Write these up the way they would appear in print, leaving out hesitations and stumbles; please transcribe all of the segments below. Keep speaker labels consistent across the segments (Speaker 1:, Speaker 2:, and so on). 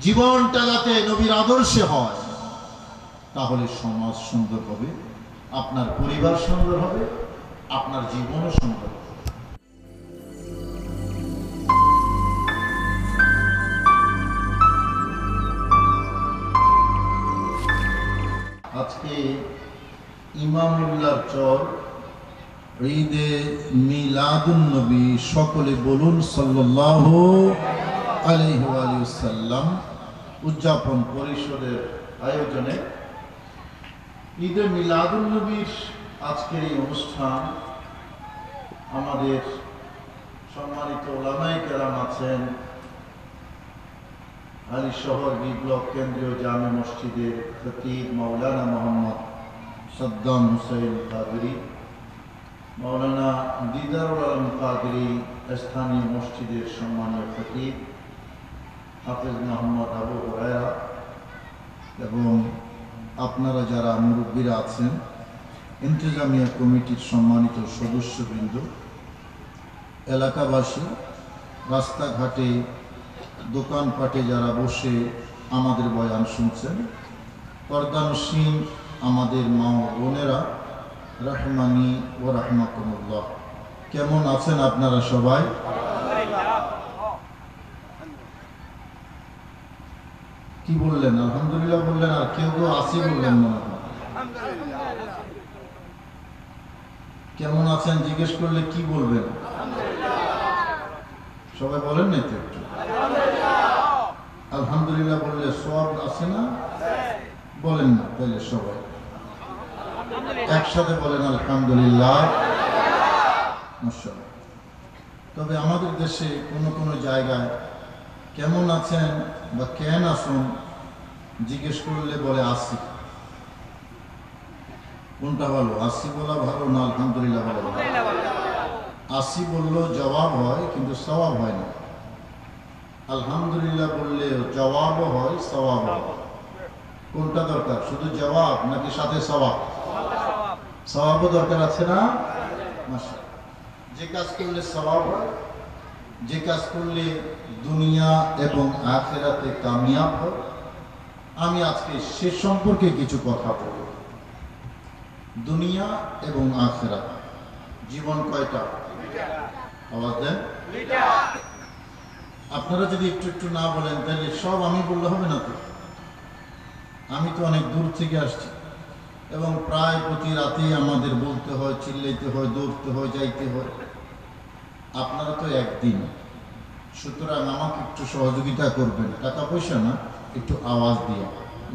Speaker 1: জীবনটা যাতে নবীর আদর্শে হয়, তাহলে সমাজ সুন্দর হবে, আপনার পরিবার সুন্দর হবে, আপনার জীবনও সুন্দর হবে। আজকে ইমামুল্লাহ চর ঈদে মিলাদুন নবী, সকলে বলুন সাল্লাল্লাহু আলাইহি ওয়াসাল্লাম, উদযাপন পরিষদের আয়োজনে ঈদে মিলাদুন নবীর আজকের এই অনুষ্ঠান আমাদের সম্মানিত ওলামায়ে কেরাম আছেন, আলী শহর বি ব্লক কেন্দ্রীয় জামে মসজিদের খতিব মাওলানা মোহাম্মদ সাদ্দাম হুসাইন কাদরি, মাওলানা দিদারুল আলম কাদরি স্থানীয় মসজিদের সম্মানীয় খতিব হাফেজ মোহাম্মদ আবু হুরায়রা, এবং আপনারা যারা মুরব্বীরা আছেন, ইন্তেজামিয়া কমিটির সম্মানিত সদস্যবৃন্দ, এলাকাবাসী, রাস্তাঘাটে দোকানপাটে যারা বসে আমাদের বয়ান শুনছেন, পর্দানসীন আমাদের মা ও বোনেরা, রাহমানি ও রাহমাকুমুল্লাহ, কেমন আছেন আপনারা সবাই? কি বললেন? আলহামদুলিল্লাহ বললেন, আর কেউ কেউ আসি বললেন না। কেমন আছেন জিজ্ঞেস করলে কি বলবেন? সবাই বলেন না তো একটু আলহামদুলিল্লাহ বললে সওয়াব আছে না? বলেন না, তাহলে সবাই একসাথে বলেন আলহামদুলিল্লাহ। মাশাআল্লাহ। তবে আমাদের দেশে কোনো কোনো জায়গায় কেমন আছেন বা কেন আসুন জিজ্ঞেস করলে বলে আসি। কোনটা ভালো? আসি বলা ভালো না আলহামদুলিল্লাহ ভালো? আসি বললেও জবাব হয়, কিন্তু সওয়াব হয় না। আলহামদুলিল্লাহ বললে জবাবও হয়, সওয়াব হয়। কোনটা দরকার? শুধু জবাব নাকি সাথে সওয়াব? সওয়াবও দরকার আছে না? মাশাআল্লাহ। যে কাজ করলে সওয়াব হয়, যে কাজ করলে দুনিয়া এবং আখিরাতে কামিয়াব হয়, আমি আজকে সে সম্পর্কে কিছু কথা বলব। দুনিয়া এবং আখিরাত, জীবন কয়টা? আওয়াজ দেন। আপনারা যদি একটু একটু না বলেন তাহলে সব আমি বললে হবে না তো। আমি তো অনেক দূর থেকে আসছি এবং প্রায় প্রতি রাতেই আমাদের বলতে হয়, চিল্লাইতে হয়, দৌড়তে হয়, যাইতে হয়। আপনারা তো একদিন, সুতরাং আমাকে একটু সহযোগিতা করবেন, টাকা পয়সা না, একটু আওয়াজ দিয়া,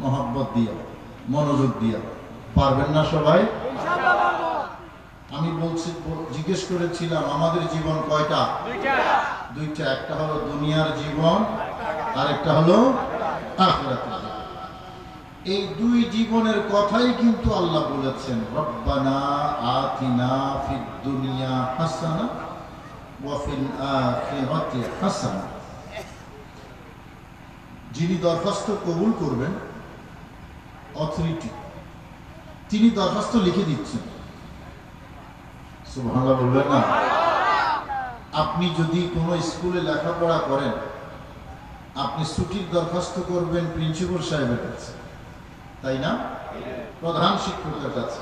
Speaker 1: মহব্বত দিয়া, মনোযোগ দিয়া। পারবেন না সবাই? আমি বলছি, জিজ্ঞেস করেছিলাম আমাদের জীবন কয়টা? দুইটা। একটা হলো দুনিয়ার জীবন, আর একটা হলো আখিরাতের জীবন। এই দুই জীবনের কথাই কিন্তু আল্লাহ বলেছেন, রব্বানা আতিনা ফিদ দুনিয়া হাসানা ওয়া ফিল আখিরাতি হাসানা। যিনি দরখাস্ত কবুল করবেন, অথরিটি, তিনি দরখাস্ত লিখে দিচ্ছেন। সুবহানাল্লাহ বলবেন না? আপনি যদি কোনো স্কুলে লেখাপড়া করেন, আপনি ছুটির দরখাস্ত করবেন প্রিন্সিপাল সাহেবের কাছে, তাই না? প্রধান শিক্ষকের কাছে।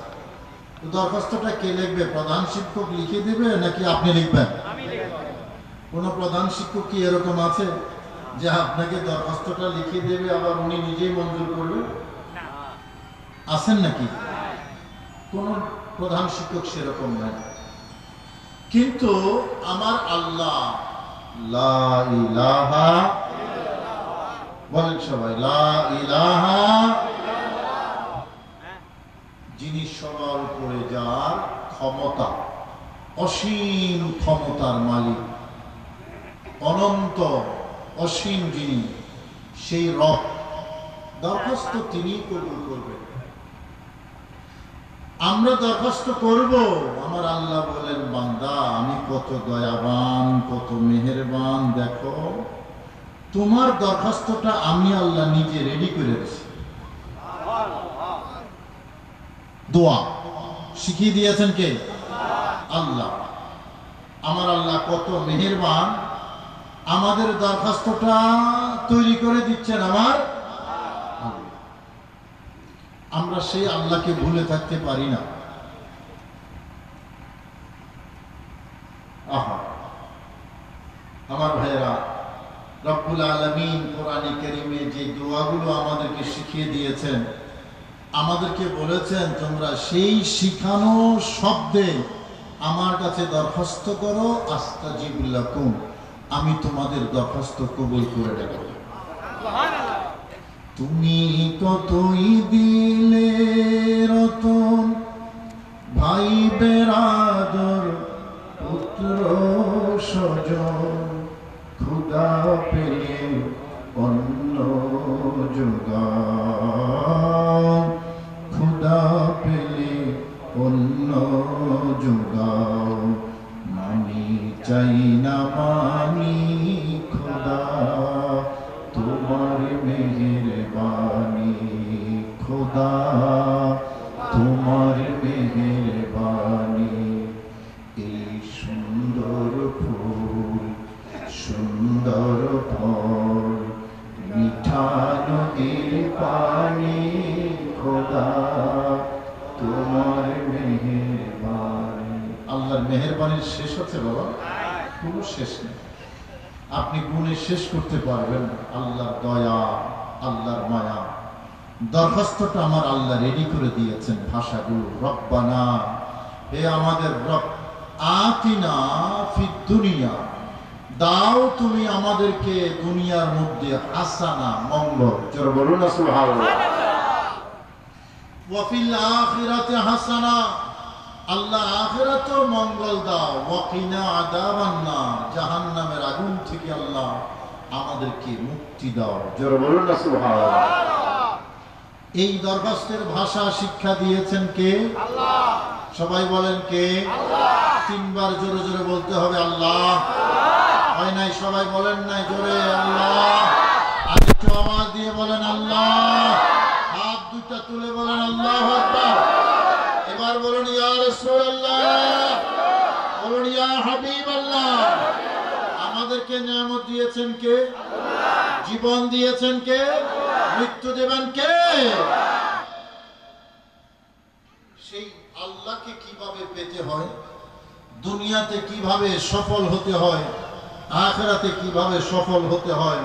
Speaker 1: তো দরখাস্তটা কে লিখবে? প্রধান শিক্ষক লিখে দেবে নাকি আপনি লিখবেন? কোনো প্রধান শিক্ষক কি এরকম আছে যে আপনাকে দরখাস্তটা লিখে দেবে আবার উনি নিজেই মঞ্জুর করবে? আছেন নাকি? কোন প্রধান শিক্ষক সেরকম নাই। কিন্তু আমার আল্লাহ, লা ইলাহা, বলেন সবাই, লা ইলাহা, যিনি সবার উপরে, যার ক্ষমতা, অসীম ক্ষমতার মালিক, অনন্ত অসীম যিনি, সেই রব, দরখাস্ত তিনি কবুল করবেন। আমরা দরখাস্ত করব, আমার আল্লাহ বলেন, বান্দা আমি কত দয়াবান, কত মেহেরবান, দেখো তোমার দরখাস্তটা আমি আল্লাহ নিজে রেডি করে দিয়েছি। দোয়া শিখিয়ে দিয়েছেন কে? আল্লাহ। আমার আল্লাহ কত মেহেরবান, আমাদের দরখাস্তটা তৈরি করে দিচ্ছেন আমার আল্লাহ। আমরা সেই আল্লাহকে ভুলে থাকতে পারি না। আহা, আমার ভাইয়েরা, রব্বুল আলামিন কোরআনে কারীমে যে দোয়াগুলো আমাদেরকে শিখিয়ে দিয়েছেন, আমাদেরকে বলেছেন তোমরা সেই শিখানো শব্দে আমার কাছে দরখাস্ত করো, আস্তাজিব লাকুম, আমি তোমাদের দরখাস্ত কবুল করে নেব। তুমি কতই দিলে রতন, ভাই বেরাদর, পুত্র স্বজন, খুদা পেলে অন্য যোগাও, খুদা পেলে অন্য যোগাও, মানি চাই না মানি খোদা তোমার মেহেরবানি, খোদা তোমার মেহেরবানি। এই সুন্দর ফুল, সুন্দর ফল, মিঠা নদীর পানি, খোদা তোমার মেহেরবানি। আল্লাহর মেহেরবানির শেষ আছে বাবা? কোনো শেষ নেই। আপনি গুণে শেষ করতে পারবেন না। আল্লাহর দয়া, আল্লাহর মায়া। দরখাস্তটা আমার আল্লাহ রেডি করে দিয়েছেন ভাষাগুলো। রব্বানা, হে আমাদের রব, আতিনা ফিদ দুনিয়া, দাও তুমি আমাদেরকে দুনিয়ার মধ্যে হাসানা, মঙ্গল, জোরে বলুন না সুবহানাল্লাহ, ওয়া ফিল আখিরাতি হাসানা, আল্লাহ আখিরাতেও মঙ্গল দাও, ওয়া কিনা আযাবান নার, জাহান্নামের আগুন থেকে আল্লাহ আমাদেরকে মুক্তি দাও, জোরে বলুন না সুবহানাল্লাহ। এই দরখাস্তের ভাষা শিক্ষা দিয়েছেন কে? আল্লাহ। সবাই বলেন কে? আল্লাহ। তিনবার জোরে জোরে বলতে হবে আল্লাহ। হয় নাই? সবাই বলেন নাই জোরে আল্লাহ। আরেকটু আওয়াজ দিয়ে বলেন আল্লাহ। হাত দুটো তুলে বলেন আল্লাহু আকবার। এবার বলুন ইয়া রাসূলুল্লাহ, বলুন ইয়া হাবিবাল্লাহ। আমাদেরকে নিয়ামত দিয়েছেন কে? আল্লাহ। জীবন দিয়েছেন কে? মৃত্যু দেবেন কে? সেই আল্লাহকে কিভাবে পেতে হয়, দুনিয়াতে কিভাবে সফল হতে হয়, আখিরাতে কিভাবে সফল হতে হয়,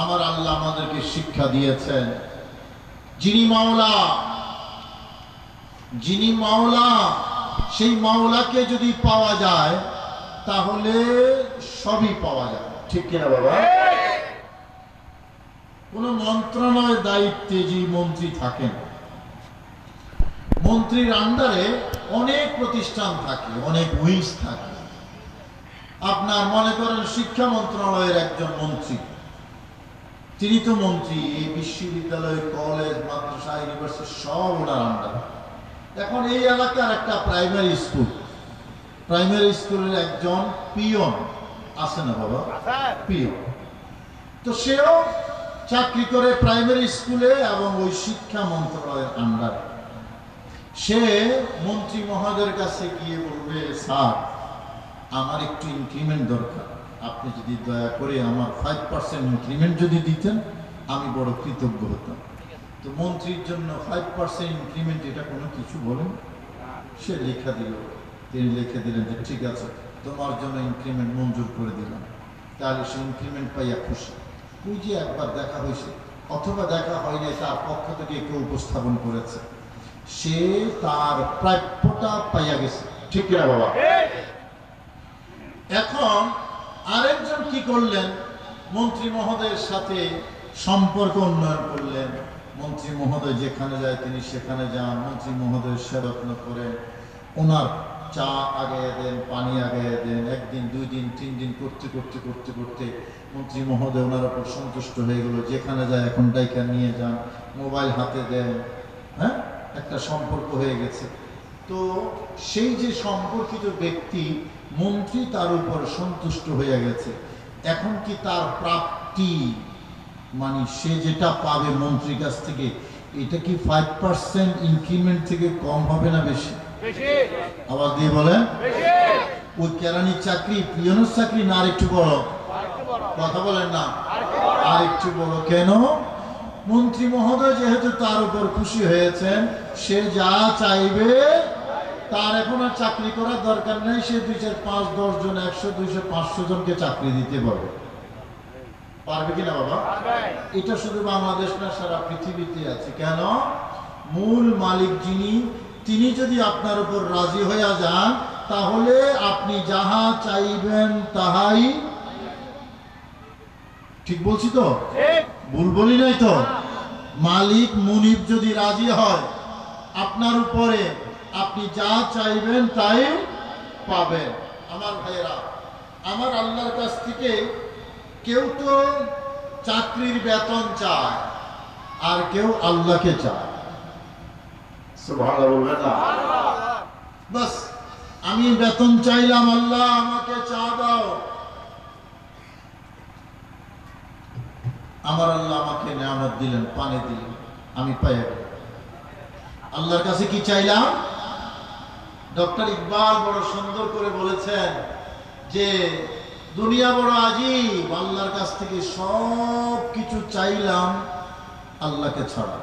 Speaker 1: আমার আল্লাহ আমাদেরকে শিক্ষা দিয়েছেন। যিনি মাওলা, যিনি মাওলা, সেই মাওলাকে যদি পাওয়া যায় তাহলে সবই পাওয়া যায়। ঠিক কিনা বাবা? কোন মন্ত্রণালয়ের দায়িত্বে যে মন্ত্রী থাকেন, মন্ত্রীর আন্ডারে অনেক প্রতিষ্ঠান থাকে, অনেক উইংস থাকে। আপনার মনে করেন শিক্ষা মন্ত্রণালয়ের একজন মন্ত্রী, তিনি তো মন্ত্রী, এই বিশ্ববিদ্যালয়, কলেজ, মাদ্রাসা, ইউনিভার্সিটি সব ওনার আন্ডারে। এখন এই এলাকার একটা প্রাইমারি স্কুল, প্রাইমারি স্কুলের একজন পিয়ন আছে না বাবা? পিয়ন। তো সেও চাকরি করে প্রাইমারি স্কুলে এবং ওই শিক্ষা মন্ত্রণালয়ের আন্ডারে। সে মন্ত্রী মহোদয়ের কাছে গিয়ে বলবে, স্যার আমার একটু ইনক্রিমেন্ট দরকার, আপনি যদি দয়া করে আমার 5% ইনক্রিমেন্ট যদি দিতেন আমি বড় কৃতজ্ঞ হতাম। তো মন্ত্রীর জন্য 5% ইনক্রিমেন্ট এটা কোনো কিছু বলেন? সে লেখা দিল, তিনি লিখে দিলেন যে ঠিক আছে, তোমার জন্য ইনক্রিমেন্ট মঞ্জুর করে দিলাম। তাহলে সে ইনক্রিমেন্ট পাইয়া খুশি। ওই যে একবার দেখা হয়েছে অথবা দেখা হয়নি, তার পক্ষ থেকে কেউ উপস্থাপন করেছে, সে তার প্রাপ্যটা পাইয়া গেছে। ঠিক কিনা বাবা? এখন আরেকজন কি করলেন, মন্ত্রী মহোদয়ের সাথে সম্পর্ক উন্নয়ন করলেন। মন্ত্রী মহোদয় যেখানে যায় তিনি সেখানে যান, মন্ত্রী মহোদয়ের সেবা যত্ন করেন, ওনার চা আগাইয়া দেন, পানি আগাইয়া দেন। একদিন, 2 দিন, 3 দিন করতে করতে করতে করতে মন্ত্রী মহোদয় ওনার উপর সন্তুষ্ট হয়ে গেল। যেখানে যায় এখন ডাইকা নিয়ে যান, মোবাইল হাতে দেন, হ্যাঁ, একটা সম্পর্ক হয়ে গেছে। তো সেই যে সম্পর্কিত ব্যক্তি, মন্ত্রী তার উপর সন্তুষ্ট হয়ে গেছে। এখন কি তার প্রাপ্তি, মানে সে যেটা পাবে মন্ত্রীর কাছ থেকে, এটা কি 5% ইনক্রিমেন্ট থেকে কম হবে না বেশি? আওয়াজ দিয়ে বলেন। ওই কেরানির চাকরি, পিয়নের চাকরি না আর একটু বড়? কথা বলেন না, আর একটু বড় কেন? মন্ত্রী মহোদয় যেহেতু তার উপর খুশি হয়েছেন, সে যা চাইবে তার এখন আর চাকরি করার দরকার নেই। সে 2 4 5 10 জন 100 200 500 জনকে চাকরি দিতে পারবে। পারবে কিনা বাবা? এটা শুধু বাংলাদেশ না, সারা পৃথিবীতে আছে। কেন? মূল মালিক যিনি, তিনি যদি আপনার উপর রাজি হয়ে যান, তাহলে আপনি যাহা চাইবেন তাহাই। ঠিক বলছি তো? ভুল বলি নাই তো? মালিক মুনিব যদি রাজি হয় আপনার উপরে, আপনি যা চাইবেন তাই পাবেন। আমার ভাইয়েরা, আমার আল্লাহর কাছ থেকে কেউ তো চাকরির বেতন চায়, আর কেউ আল্লাহকে চায়। সুবহানাল্লাহ বলবেন না? বাস আমি বেতন চাইলাম, আল্লাহ আমাকে চা দাও। আমার আল্লাহ আমাকে নিয়ামত দিলেন, পানি দিলেন, আমি পাই। আল্লাহর কাছে কি চাইলাম? ডক্টর ইকবাল বড় সুন্দর করে বলেছেন যে দুনিয়া বড় আজীব, আল্লাহর কাছ থেকে সব কিছু চাইলাম আল্লাহকে ছাড়া।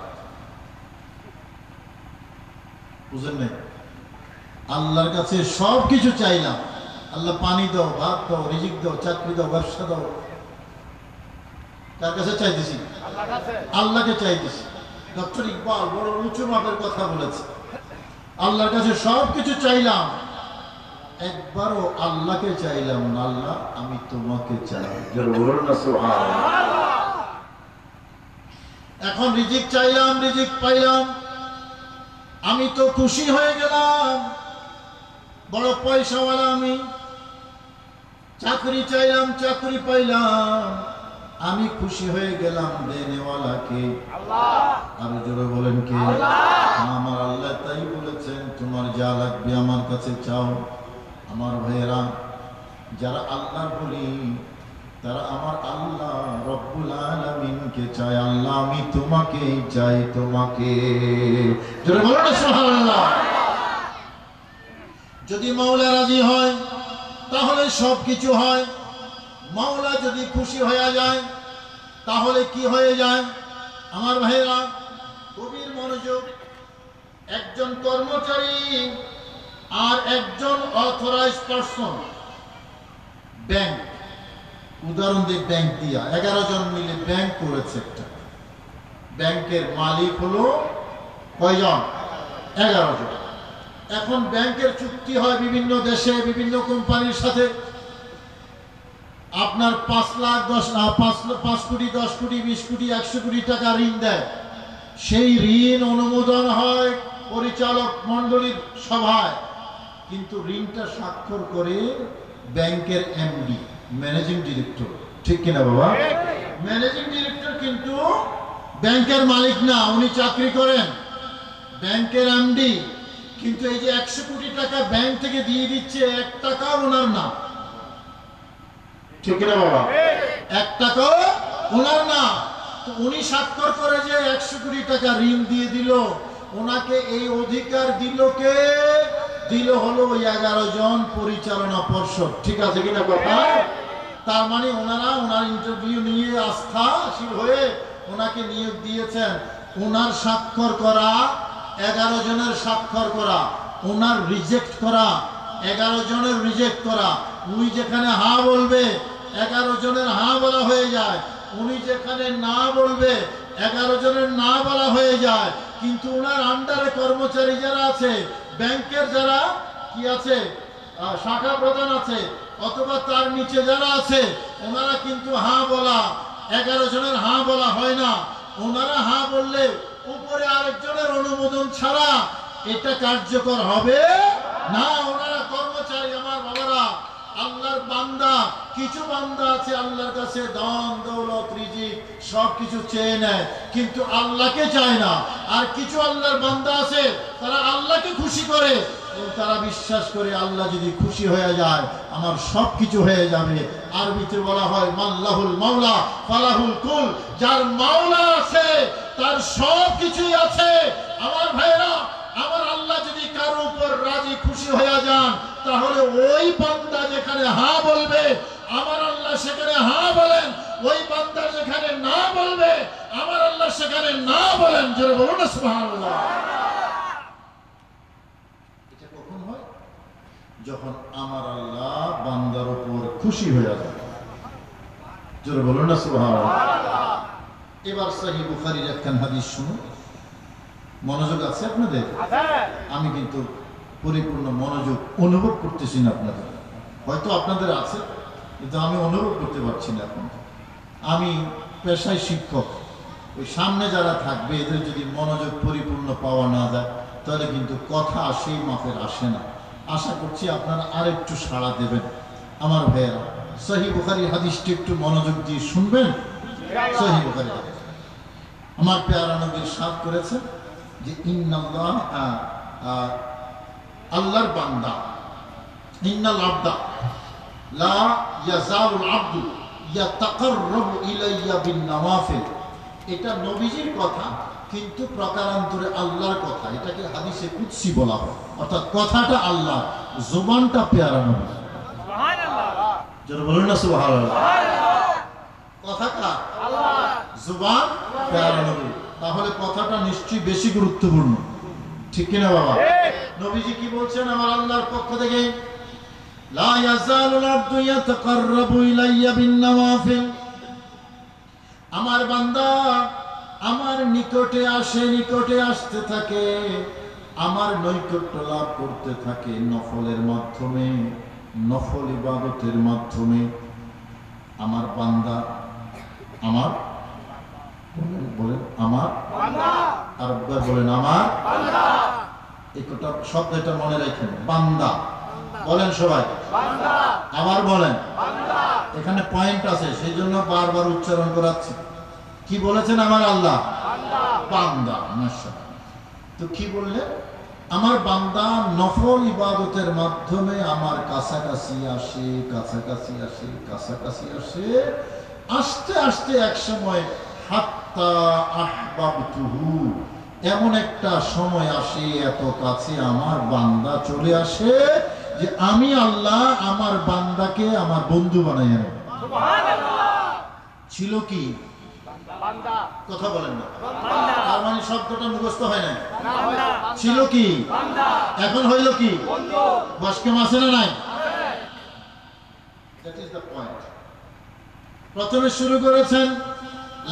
Speaker 1: বুঝেন নাই? আল্লাহর কাছে সব কিছু চাইলাম, আল্লাহ পানি দাও, ভাত দাও, রিজিক দাও, চাকরি দাও, ব্যবসা দাও। কার কাছে চাইতেছি? আল্লাহকে চাইতেছি। ডক্টর ইকবাল বড় উঁচু মাপের কথা বলেছে। আল্লাহর কাছে সব কিছু চাইলাম, একবারও আল্লাহকে চাইলাম না, আল্লাহ আমি তোমাকে চাই। এখন রিজিক চাইলাম, রিজিক পাইলাম, আমি তো খুশি হয়ে গেলাম, বড় পয়সাওয়ালা আমি। চাকরি চাইলাম, চাকরি পাইলাম, আমি খুশি হয়ে গেলাম। দেনেওয়ালা কে? আরো জোরে বলেন কে? আমার আল্লাহ তাই বলেছেন, তোমার যা লাগবে আমার কাছে চাও। আমার ভাইয়েরা, যারা আল্লাহর বলি তারা আমার আল্লাহ রব্বুল আলামিনকে চায়। আল্লাহ আমি তোমাকে চাই, তোমাকে। জোরে বলেন সুবহানাল্লাহ। যদি মাওলা রাজি হয় তাহলে সব কিছু হয়। মাওলা যদি খুশি হয়ে যায় তাহলে কি হয়ে যায়? আমার ভাইরা, গভীর মনোযোগ। একজন কর্মচারী আর একজন অথরাইজড পারসন, ব্যাংক, উদাহরণ দিই ব্যাংক দিয়া, 11 জন মিলে ব্যাংক করেছে একটা। ব্যাংকের মালিক হলো কয়জন? 11 জন। এখন ব্যাংকের চুক্তি হয় বিভিন্ন দেশে, বিভিন্ন কোম্পানির সাথে। আপনার 5 লাখ 5 কোটি 10 কোটি 20 কোটি 100 কোটি টাকা ঋণ দেয়। সেই ঋণ অনুমোদন হয় পরিচালক মণ্ডলীর সভায়, কিন্তু ঋণটা স্বাক্ষর করে ব্যাংকের এমডি, ম্যানেজিং ডিরেক্টর। ঠিক কিনা বাবা? ম্যানেজিং ডিরেক্টর কিন্তু ব্যাংকের মালিক না, উনি চাকরি করেন ব্যাংকের এমডি। কিন্তু এই যে 100 কোটি টাকা ব্যাংক থেকে দিয়ে দিচ্ছে, 1 টাকাও ওনার না। ঠিক না বাবা? 1 টাকাও ওনার না। তো উনি স্বাক্ষর করে যে 100 কোটি টাকা ঋণ দিয়ে দিল, ওনাকে এই অধিকার দিল কে? দিল হলো 11 জন পরিচালনা পর্ষদ। ঠিক আছে কিনা কথা? তার মানে ওনারা ওনার ইন্টারভিউ নিয়ে আস্থাশীল হয়ে ওনাকে নিয়োগ দিয়েছেন। ওনার স্বাক্ষর করা, 11 জনের স্বাক্ষর করা, ওনার রিজেক্ট করা, 11 জনের রিজেক্ট করা। উনি যেখানে হা বলবে 11 জনের হা বলা হয়ে যায়, উনি যেখানে না বলবে 11 জনের না বলা হয়ে যায়। কিন্তু ওনার আন্ডারে কর্মচারী যারা আছে, ব্যাংকের যারা কি আছে, শাখা প্রধান আছে, অথবা তার নিচে যারা আছে, ওনারা কিন্তু হা বলা, 11 জনের হা বলা হয় না। ওনারা হা বললে উপরে আরেকজনের অনুমোদন ছাড়া এটা কার্যকর হবে না। ওনারা কর্মচারী। আমার বাবারা, আল্লাহর বান্দা, কিছু বান্দা আছে আল্লাহর কাছে দান দৌলত রিজিক সবকিছু চেয়ে নেয়, কিন্তু আল্লাহকে চায় না। আর কিছু আল্লাহর বান্দা আছে তারা আল্লাহকে খুশি করে, এবং তারা বিশ্বাস করে আল্লাহ যদি খুশি হয়ে যায় আমার সবকিছু হয়ে যাবে। আরবিতে বলা হয় মাল্লাহুল মাওলা ফালাহুল কুল। যার মাওলা আছে তার সবকিছুই আছে। আমার ভাইরা, আমার আল্লাহ যদি কারো উপর রাজি খুশি হয়ে যান, তাহলে ওই বান্দা যেখানে হা বলবে আমার আল্লাহ সেখানে হা বলেন। ওই বান্দা যেখানে না বলবে আমার আল্লাহ সেখানে না বলেন, জোরে বলুন না সুবহানাল্লাহ। এটা কখন হয়? যখন আমার আল্লাহ বান্দার উপর খুশি হয়ে যায়, জোরে বলুন না সুবহানাল্লাহ। এবার সহিহ বুখারীর একখান হাদিস শুনুন। মনোযোগ আছে আপনাদের? আমি কিন্তু পরিপূর্ণ মনোযোগ অনুভব করতেছি না আপনাদের, হয়তো আপনাদের আছে কিন্তু আমি অনুভব করতে পারছি না। এখন আমি পেশায় শিক্ষক, ওই সামনে যারা থাকবে এদের যদি মনোযোগ পরিপূর্ণ পাওয়া না যায় তাহলে কিন্তু কথা সেই মাপের আসে না। আশা করছি আপনারা আরেকটু সাড়া দেবেন আমার ভাইয়েরা। সহিহ বুখারীর হাদিসটি একটু মনোযোগ দিয়ে শুনবেন। সহিহ বুখারী হাদিস, আমার পেয়ারা নবী ইরশাদ করেছেন যে ইন্নাল্লাহ, আল্লাহর বান্দা, ইন্নাল আবদা লা ইয়াজালুল আবদু ইয়াতাকাররাবু ইলাইয়া বিন নওয়াফিল। এটা নবীজির কথা কিন্তু প্রকারান্তরে আল্লাহর কথা। এটাকে হাদিসে কুদসি বলা হয়, অর্থাৎ কথাটা আল্লাহ, জবানটা পেয়ারা নবী। সুবহানাল্লাহ, যারা বলেন না সুবহানাল্লাহ। কথাটা আল্লাহ, জবান পেয়ারা নবী, তাহলে কথাটা নিশ্চয়ই বেশি গুরুত্বপূর্ণ, ঠিক কিনা বাবা? নবীজি কি বলছেন আমার আল্লাহর পক্ষ থেকে? লা ইয়াজালুল আবদু ইয়াতাকাররাবু ইলাইয়া বিন নওয়াফিল। আমার বান্দা আমার নিকটে আসে, নিকটে আসতে থাকে, আমার নৈকট্য লাভ করতে থাকে নফলের মাধ্যমে, নফল ইবাদতের মাধ্যমে। আমার বান্দা, আমার বলেন আমার বান্দা, আর একবার বলেন আমার বান্দা। এই কথা শব্দটা মনে রাখেন, বান্দা বলেন সবাই, বান্দা। আবার বলেন বান্দা। এখানে পয়েন্ট আছে সেই জন্য বারবার উচ্চারণ করাচ্ছি। কি বলেছেন আমার আল্লাহ? বান্দা, বান্দা। মাশাআল্লাহ। তো কি বললেন? আমার বান্দা নফল ইবাদতের মাধ্যমে আমার কাছাকাছি আসে, কাছাকাছি আসে, কাছাকাছি আসে, আস্তে আস্তে এক সময় হাত্তা আহবাবতুহু, এমন একটা সময় আসে, এত কাছে আমার বান্দা চলে আসে যে আমি আল্লাহ আমার বান্দাকে আমার বন্ধু বানাইয়া নেব। সুবহানাল্লাহ। ছিল কি? বান্দা। কথা বলেন না, তার মানে শব্দটা মুখস্থ হয় না। ছিল কি? বান্দা। এখন হইল কি? বন্ধু। বসকেম আছে না নাই? That is the point. প্রথমে শুরু করেছেন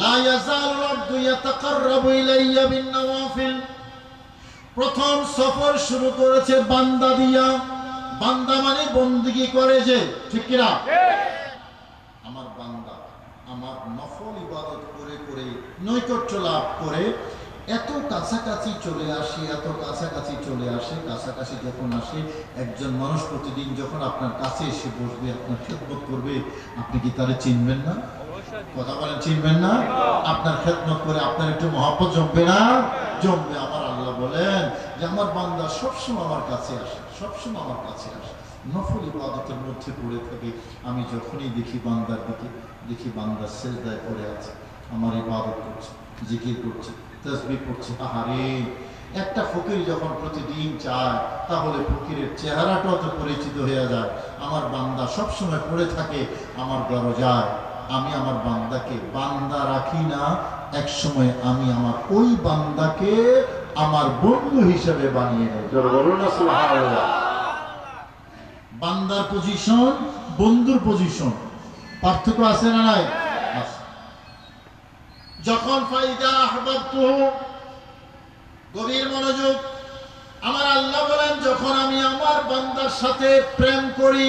Speaker 1: লা ইয়াজালুল আবদু ইয়াতাকাররাবু ইলাইয়া বিন নওয়াফিল। প্রথম সফর শুরু করেছে বান্দা দিয়া। বান্দা মানে বন্দেগী করে যে, ঠিক কি না? আমার বান্দা আমার নফল ইবাদত করে করে নৈকট্য লাভ করে এত কাছাকাছি চলে আসে, এত কাছাকাছি চলে আসে। কাছাকাছি যখন আসে, একজন মানুষ প্রতিদিন যখন আপনার কাছে এসে বসবে, আপনার খেদমত করবে, আপনি কি তারে চিনবেন না? কথা বলেন, চিনবেন না? আপনার খেদমত করে আপনার একটু মহব্বত জমবে না? জমবে। আমার আল্লাহ বলেন যে আমার বান্দা সবসময় আমার কাছে আসে, সবসময় আমার কাছে আসে, নফল ইবাদতের মধ্যে পড়ে থাকে। আমি যখনই দেখি বান্দার দিকে, দেখি বান্দা সিজদায় পড়ে আছে, আমার ইবাদত করছে, জিকির করছে, তাসবিহ পড়ছে। আহারে, একটা ফকির যখন প্রতিদিন চায় তাহলে ফকিরের চেহারাটাও তো পরিচিত হয়ে যায়। আমার বান্দা সবসময় পড়ে থাকে আমার দরজায়। আমি আমার বান্দাকে বান্দা রাখি না, এক সময় আমি আমার ওই বান্দাকে আমার বন্ধু হিসেবে বানিয়ে নেই। সুবহানাল্লাহ। বান্দার পজিশন, বন্ধুর পজিশন, পার্থক্য আছে না নাই? যখন ফাইদা আহবাবতুহু, গভীর মনোযোগ, আমার আল্লাহ বলেন যখন আমি আমার বান্দার সাথে প্রেম করি,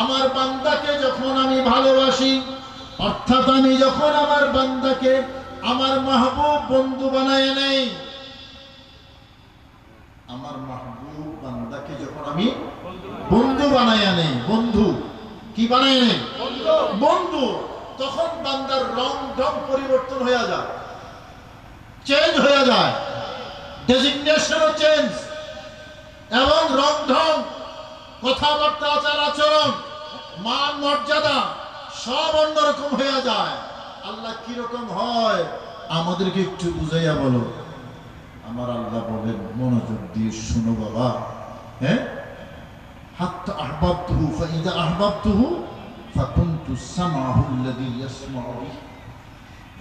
Speaker 1: আমার বান্দাকে যখন আমি ভালোবাসি, অর্থাৎ আমি যখন আমার বান্দাকে আমার মাহবুব বন্ধু বানায় নেই, আমার মাহবুব বান্দাকে যখন আমি বন্ধু বানায় নেই, বন্ধু কি বানায় নেই? বন্ধু। তখন বান্দার রং ঢং পরিবর্তন হয়ে যায়, চেঞ্জ হয়ে যায়, ডেজিগনেশনও চেঞ্জ, এবং রং ঢং, কথাবার্তা, আচার আচরণ, মান মর্যাদা সব অন্যরকম হয়ে যায়। আল্লাহ কিরকম হয় আমাদেরকে একটু বুঝাইয়া বলো। আমার আল্লাহ বলেন, মনোযোগ দিয়ে শুনো বাবা, হ্যাঁ, হাত্তা আহবাবতুহু ফাইদা আহবাবতুহু ফাকুনতু কুনতু সামাহুল্লাযী ইয়াসমাউ বিহি,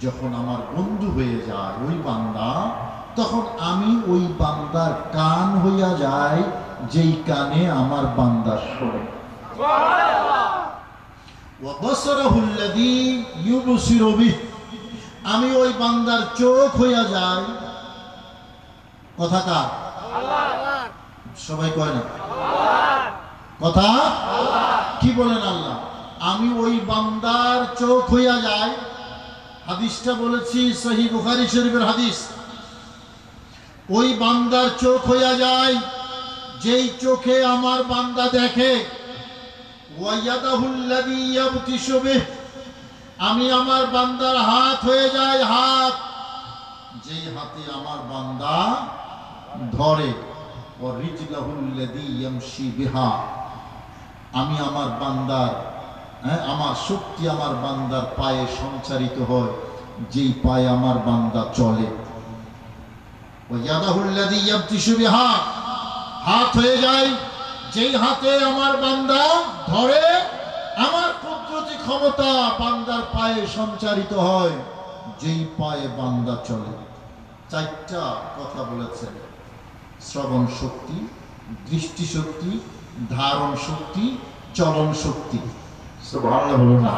Speaker 1: যখন আমার বন্ধু হয়ে যায় ওই বান্দা, তখন আমি ওই বান্দার কান হইয়া যাই যেই কানে আমার বান্দা শোনে। ওয়া বাসারাহুল্লাযী ইউবসিরু বিহি, আমি ওই বান্দার চোখ হইয়া যাই। কথা কার? আল্লাহর। সবাই কয় না কথা? কি বলেন? আল্লাহ। আমি ওই বান্দার চোখ হইয়া যাই। হাদিসটা বলেছি সহিহ বুখারী শরীফের হাদিস। ওই বান্দার চোখ হইয়া যায় যেই চোখে আমার বান্দা দেখে। ওয়া ইয়াদাহুল্লাযী ইয়াবতিশু বিহি, আমি আমার বান্দার হাত হয়ে যায় হাত, যেই হাতে আমার বান্দা ধরে। ওয়া রিজলাহুল্লাযী ইয়ামশি বিহা, আমি আমার বান্দার আমার শক্তি আমার বান্দার পায়ে সঞ্চারিত হয় যেই পায়ে আমার বান্দা চলে। ওয়া ইয়াদাহুল্লাযী ইয়াবতিশু বিহা, হাত হয়ে যায় যেই হাতে আমার বান্দা ধরে। আমার কুদরতি ক্ষমতা বান্দার পায়ে সঞ্চারিত হয় যেই পায়ে বান্দা চলে। চারটা কথা বলেছেন: শ্রবণ শক্তি, দৃষ্টি শক্তি, ধারণ শক্তি, চলন শক্তি। সুবহানাল্লাহ বলুন না।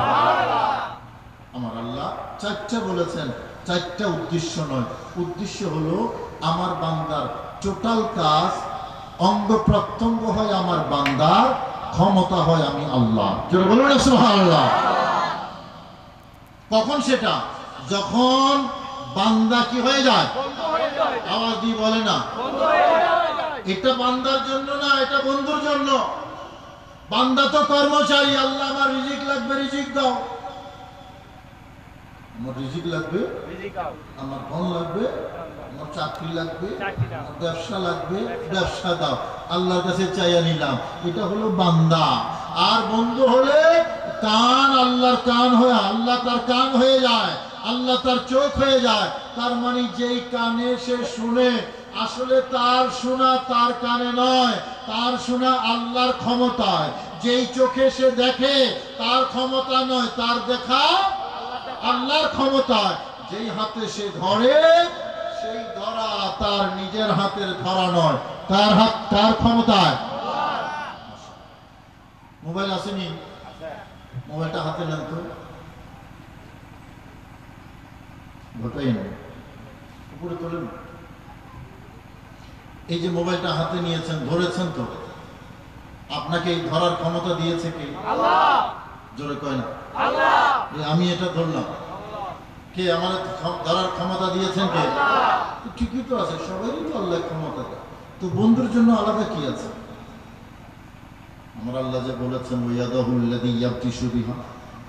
Speaker 1: আমার আল্লাহ চারটা বলেছেন। চারটা উদ্দেশ্য নয়, উদ্দেশ্য হলো আমার বান্দার টোটাল কাজ অঙ্গ প্রত্যঙ্গ হয় আমার বান্দার, ক্ষমতা হয় আমি আল্লাহ। জোরে বলুন না সুবহানাল্লাহ। কখন সেটা? যখন বান্দা কি হয়ে যায়? আওয়াজ দিয়ে বলে না। এটা বান্দার জন্য না, এটা বন্ধুর জন্য। বান্দা তো কর্মচারী। আল্লাহ আমার রিজিক লাগবে, রিজিক দাও। আমার রিজিক লাগবে, আমার ধন লাগবে, আমার চাকরি লাগবে, আমার ব্যবসা লাগবে, ব্যবসা দাও। আল্লাহর কাছে চাইয়া নিলাম। এটা হলো বান্দা। আর বন্ধু হলে কান, আল্লাহর কান হয়ে, আল্লাহ তার কান হয়ে যায়, আল্লাহ তার চোখ হয়ে যায়। তার মানে যেই কানে সে শুনে, আসলে তার শোনা তার কানে নয়, তার শোনা আল্লাহর ক্ষমতায়। যেই চোখে সে দেখে তার ক্ষমতা নয়, তার দেখা আল্লাহর ক্ষমতায়। যেই হাতে সে ধরে সেই ধরা তার নিজের হাতের ধরা নয়, তার হাত তার ক্ষমতায়। মোবাইল আসেনি? মোবাইলটা হাতে নেন তো, ঘটাই না, উপরে তোলেন। এই যে মোবাইলটা হাতে নিয়েছেন, ধরেছেন তো, আপনাকে এই ধরার ক্ষমতা দিয়েছে কে? আল্লাহ। জোরে কয় না আল্লাহ। আমি এটা ধরলাম, কে আমার ধরার ক্ষমতা দিয়েছেন? কে? ঠিকই তো আছে, সবারই তো আল্লাহ ক্ষমতা দেয়। তো বন্ধুর জন্য আলাদা কি আছে? আমার আল্লাহ যে বলেছেন ওয়ায়াদাহুল্লাযী ইয়াবতিশু বিহা,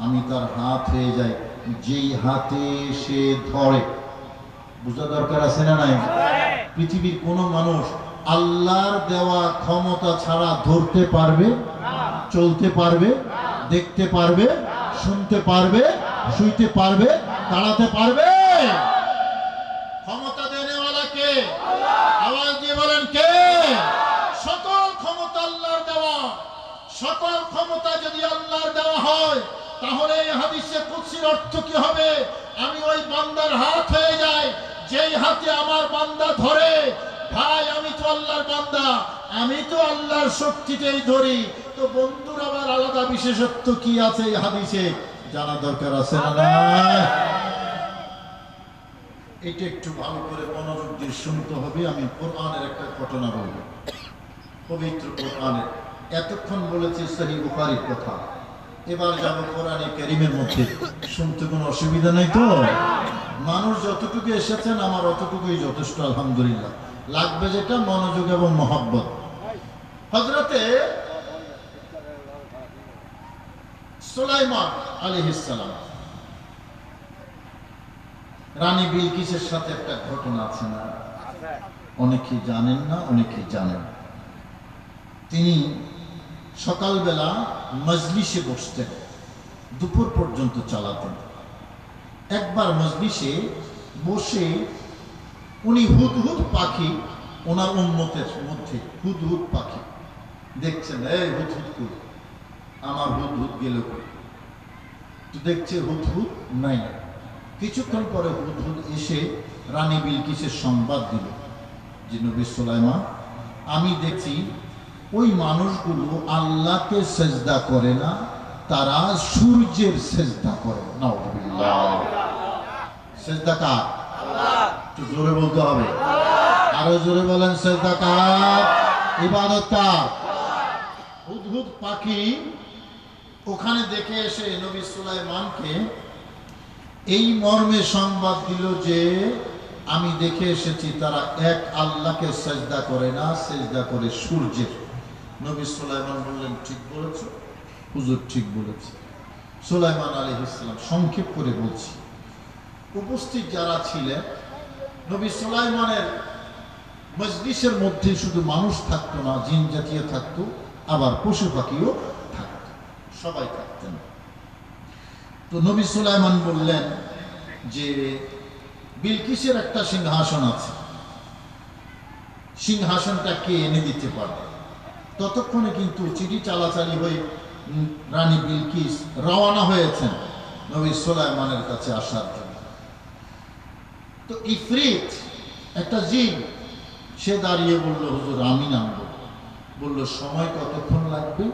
Speaker 1: আমি তার হাত হয়ে যাই যেই হাতে সে ধরে। বুঝা দরকার আছে না নাই? পৃথিবীর কোন মানুষ আল্লাহর দেওয়া ক্ষমতা ছাড়া ধরতে পারবে? চলতে পারবে? দেখতে পারবে? শুনতে পারবে? শুইতে পারবে? দাঁড়াতে পারবে? ক্ষমতা দেনেওয়ালা কে? আওয়াজ দিয়ে বলেন কে? সকল ক্ষমতা আল্লাহর দেওয়া। সকল ক্ষমতা যদি আল্লাহর দেওয়া হয়, তাহলে এই হাদিসে কুদসির অর্থ কি হবে? আমি ওই বান্দার হাত হয়ে যাই যেই হাতে আমার বান্দা ধরে। ভাই, আমি তো আল্লাহর বান্দা, আমি তো আল্লাহর শক্তিতেই ধরি। তো বন্ধুর আবার আলাদা বিশেষত্ব কি আছে এই হাদিসে জানা দরকার আছে না? এটা একটু ভালো করে মনোযোগ দিয়ে শুনতে হবে। আমি কোরআনের একটা ঘটনা বলবো, পবিত্র কোরআনের। এতক্ষণ বলেছি সহিহ বুখারীর কথা, এবার যাব কোরআনে কারীমের মধ্যে। শুনতে কোনো অসুবিধা নেই তো? মানুষ যতটুকু এসেছেন আমার অতটুকুই যথেষ্ট, আলহামদুলিল্লাহ। লাগবে যেটা মনোযোগ এবং মহব্বত। হযরতে সুলাইমান আলাইহিস সালাম, রানী বিলকিসের সাথে একটা ঘটনা আছে না? অনেকেই জানেন না, অনেকেই জানেন। তিনি সকালবেলা মজলিসে বসতেন, দুপুর পর্যন্ত চালাতেন। একবার মজলিসে বসে উনি হুদহুদ পাখি, ওনার উম্মতের মধ্যে হুদহুদ পাখি দেখছেন। এই হুদহুদ কই, আমার হুদহুদ গেল কই? তো দেখছে হুদহুদ নাই। কিছুক্ষণ পরে হুদহুদ এসে রানী বিলকিসের সংবাদ দিল যে নবী সুলাইমান, আমি দেখছি ওই মানুষগুলো আল্লাহকে সেজদা করে না, তারা সূর্যের সেজদা করে। নাউযুবিল্লাহ। সেজদা কার? একটু জোরে বলতে হবে, আরো জোরে বলেন। সেজদা কার? ইবাদত কার? হুদহুদ পাখি ওখানে দেখে এসে নবী সুলাইমানকে এই মর্মে সংবাদ দিল যে আমি দেখে এসেছি তারা এক আল্লাহকে সেজদা করে না, সেজদা করে সূর্যের। নবী সুলাইমান বললেন, ঠিক বলেছ হুজুর, ঠিক বলেছে। সুলাইমান আলাইহিস সালাম সংক্ষেপ করে বলছি, উপস্থিত যারা ছিলেন, নবী সুলাইমানের মজলিসের মধ্যে শুধু মানুষ থাকতো না, জিন জাতীয় থাকতো, আবার পশু পাখিও থাকতো, সবাই থাকতেন। তো নবী সুলাইমান বললেন যে বিলকিসের একটা সিংহাসন আছে, সিংহাসনটা কে এনে দিতে পারবে? ততক্ষণে কিন্তু চিঠি চালাচালি হয়ে রানী বিলকিস রওনা হয়েছেন নবী সুলাইমানের কাছে আসার জন্য। তো ইফরিত একটা জিন, সে দাঁড়িয়ে বলল, হুজুর আমি নামবো। বলল, সময় কতক্ষণ লাগবে?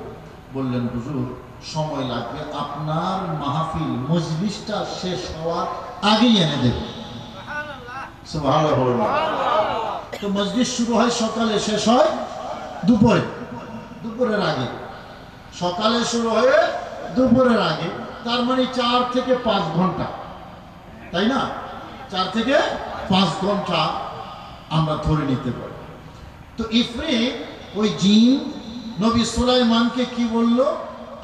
Speaker 1: বললেন, হুজুর সময় লাগবে আপনার মাহফিল মজলিসটা শেষ হওয়ার আগেই এনে দেবে। সুবহানাল্লাহ। তো মজলিস শুরু হয় সকালে, শেষ হয় দুপুরে, দুপুরের আগে। সকালে শুরু হয়ে দুপুরের আগে, তার মানে 4 থেকে 5 ঘন্টা, তাই না? 4 থেকে 5 ঘন্টা আমরা ধরে নিতে পারি। তো ইফরিত ওই জিন নবী সুলাইমানকে কি বলল?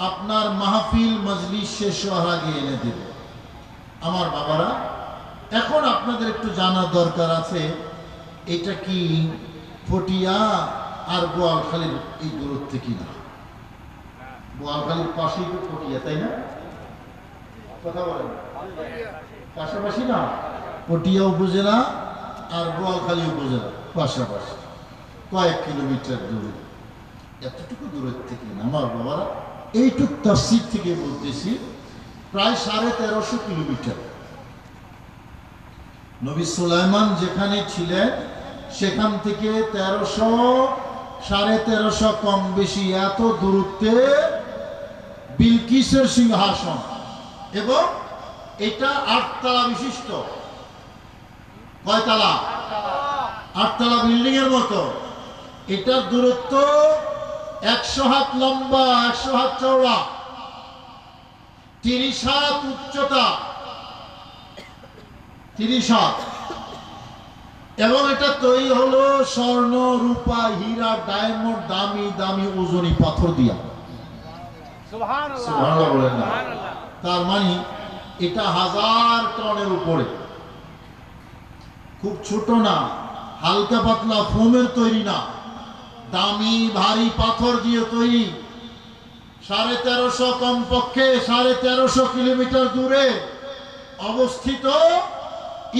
Speaker 1: আপনার মাহফিল মজলিস শেষ হওয়ার আগে এনে দেবে। আমার বাবারা, এখন আপনাদের একটু জানার দরকার আছে, এটা কি ফটিয়া আর বোয়ালখালীর এই দূরত্বে কিনা? বোয়ালখালীর পাশেই তো ফটিয়া, তাই না? কথা বলেন, পাশাপাশি না? পটিয়া উপজেলা আর বোয়ালখালী উপজেলা পাশাপাশি, কয়েক কিলোমিটার দূরে। এতটুকু দূরের থেকে না আমার বাবারা, এইটুক তাফসীর থেকে বলতেছি, প্রায় 1350 কিলোমিটার। নবী সুলাইমান যেখানে ছিলেন সেখান থেকে 1350 কম বেশি এত দূরত্বে বিলকিসের সিংহাসন, এবং এটা 8 তলা বিশিষ্ট। কয় তলা? 8 তলা বিল্ডিং এর মতো। এটার দূরত্ব 100 হাত লম্বা, 100 হাত চওড়া, 30 হাত উচ্চতা, 30 হাত। এবং এটা তৈরি হলো স্বর্ণ, রূপা, হীরা, ডায়মন্ড, দামি দামি ওজনি পাথর দিয়া। সুবহানাল্লাহ বলেন না? তার মানে এটা 1000 টনের উপরে, খুব ছোট না, হালকা পাতলা ফোমের তৈরি না, দামি ভারী পাথর দিয়ে তৈরি। 1350 কমপক্ষে 1350 কিলোমিটার দূরে অবস্থিত।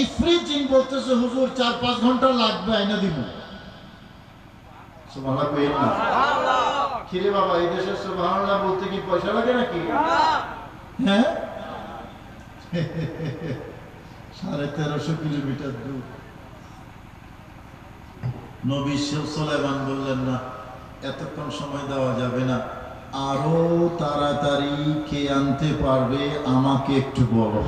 Speaker 1: ইফরিত জিন বলতেছে, হুজুর 4-5 ঘন্টা লাগবে, আইনা দিব। সুবহানাল্লাহ কইেন না? কিরে বাবা, এই দেশে সুবহানাল্লাহ বলতে কি পয়সা লাগে নাকি? হ্যাঁ, 1350 কিলোমিটার দূর। নবী সুলাইমান বললেন, না, এতক্ষণ সময় দেওয়া যাবে না, আরো তাড়াতাড়ি কে আনতে পারবে আমাকে একটু বলো।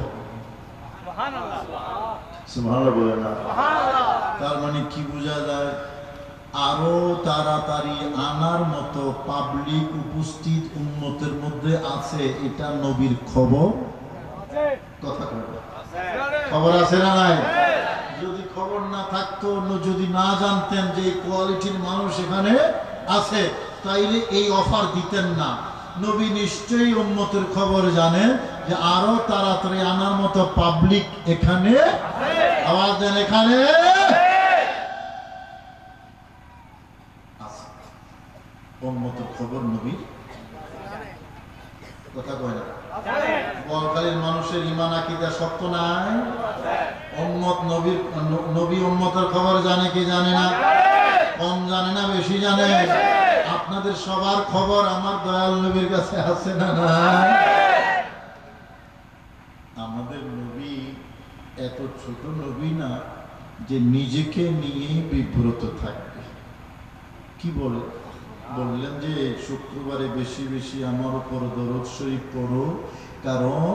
Speaker 1: সুবহানাল্লাহ বলেন না? তার মানে কি বোঝা যায়? আরো তাড়াতাড়ি আনার মতো পাবলিক উপস্থিত উম্মতের মধ্যে আছে, এটা নবীর খবর। কথা খবর আছে না নাই? যদি খবর না থাকতো, যদি না জানতেন যে এই কোয়ালিটির মানুষ এখানে আছে, তাইলে এই অফার দিতেন না। নবী নিশ্চয়ই উম্মতের খবর জানেন যে আরো তাড়াতাড়ি আনার মতো পাবলিক এখানে। আওয়াজ দেন, এখানে আছে। উম্মতের খবর নবী কথা কয় না? বোয়ালখালীর মানুষের ঈমান আকীদা শক্ত নাই? উম্মত নবী উম্মতের খবর জানে কি জানে না? কম জানে না বেশি জানে? আপনাদের সবার খবর আমার দয়াল নবীর কাছে আছে না নাই? এত ছোট নবী না যে নিজেকে নিয়ে বিব্রত থাকবে। কি বলে বললেন যে শুক্রবারে বেশি বেশি আমার উপর দরুদ শরীফ পড়ো, কারণ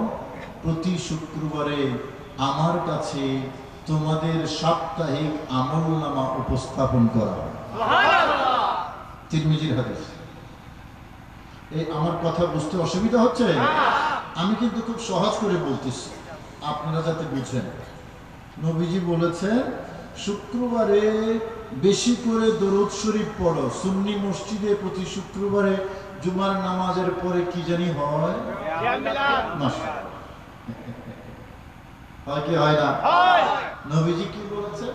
Speaker 1: প্রতি শুক্রবারে আমার কাছে তোমাদের সাপ্তাহিক আমলনামা উপস্থাপন করা হয়। তিরমিজির হাদিস। এই আমার কথা বুঝতে অসুবিধা হচ্ছে? আমি কিন্তু খুব সহজ করে বলতেছি, আপনারা যাতে বুঝেন। নবীজি বলেছেন শুক্রবারে বেশি করে দরুদ শরীফ পড়ো। সুন্নি মসজিদে প্রতি শুক্রবারে জুমার নামাজের পরে কি জানি হয়, হয় কি হয় না? নবীজি কি বলেছেন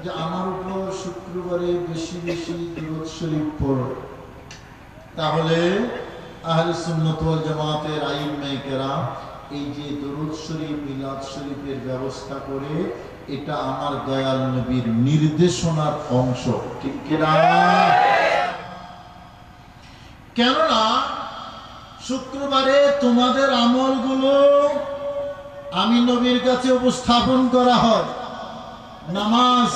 Speaker 1: যে আমার উপর শুক্রবারে বেশি বেশি দরুদ শরীফ পড়ো। তাহলে আহলে সুন্নাত ওয়াল জামাতের আইম্মায়ে কেরাম এই যে দরুদ শরীফ মিলাদ শরীফের ব্যবস্থা করে, এটা আমার দয়াল নবীর নির্দেশনার অংশ, ঠিক কিনা? কেননা শুক্রবারে তোমাদের আমলগুলো আমি নবীর কাছে উপস্থাপন করা হয়। নামাজ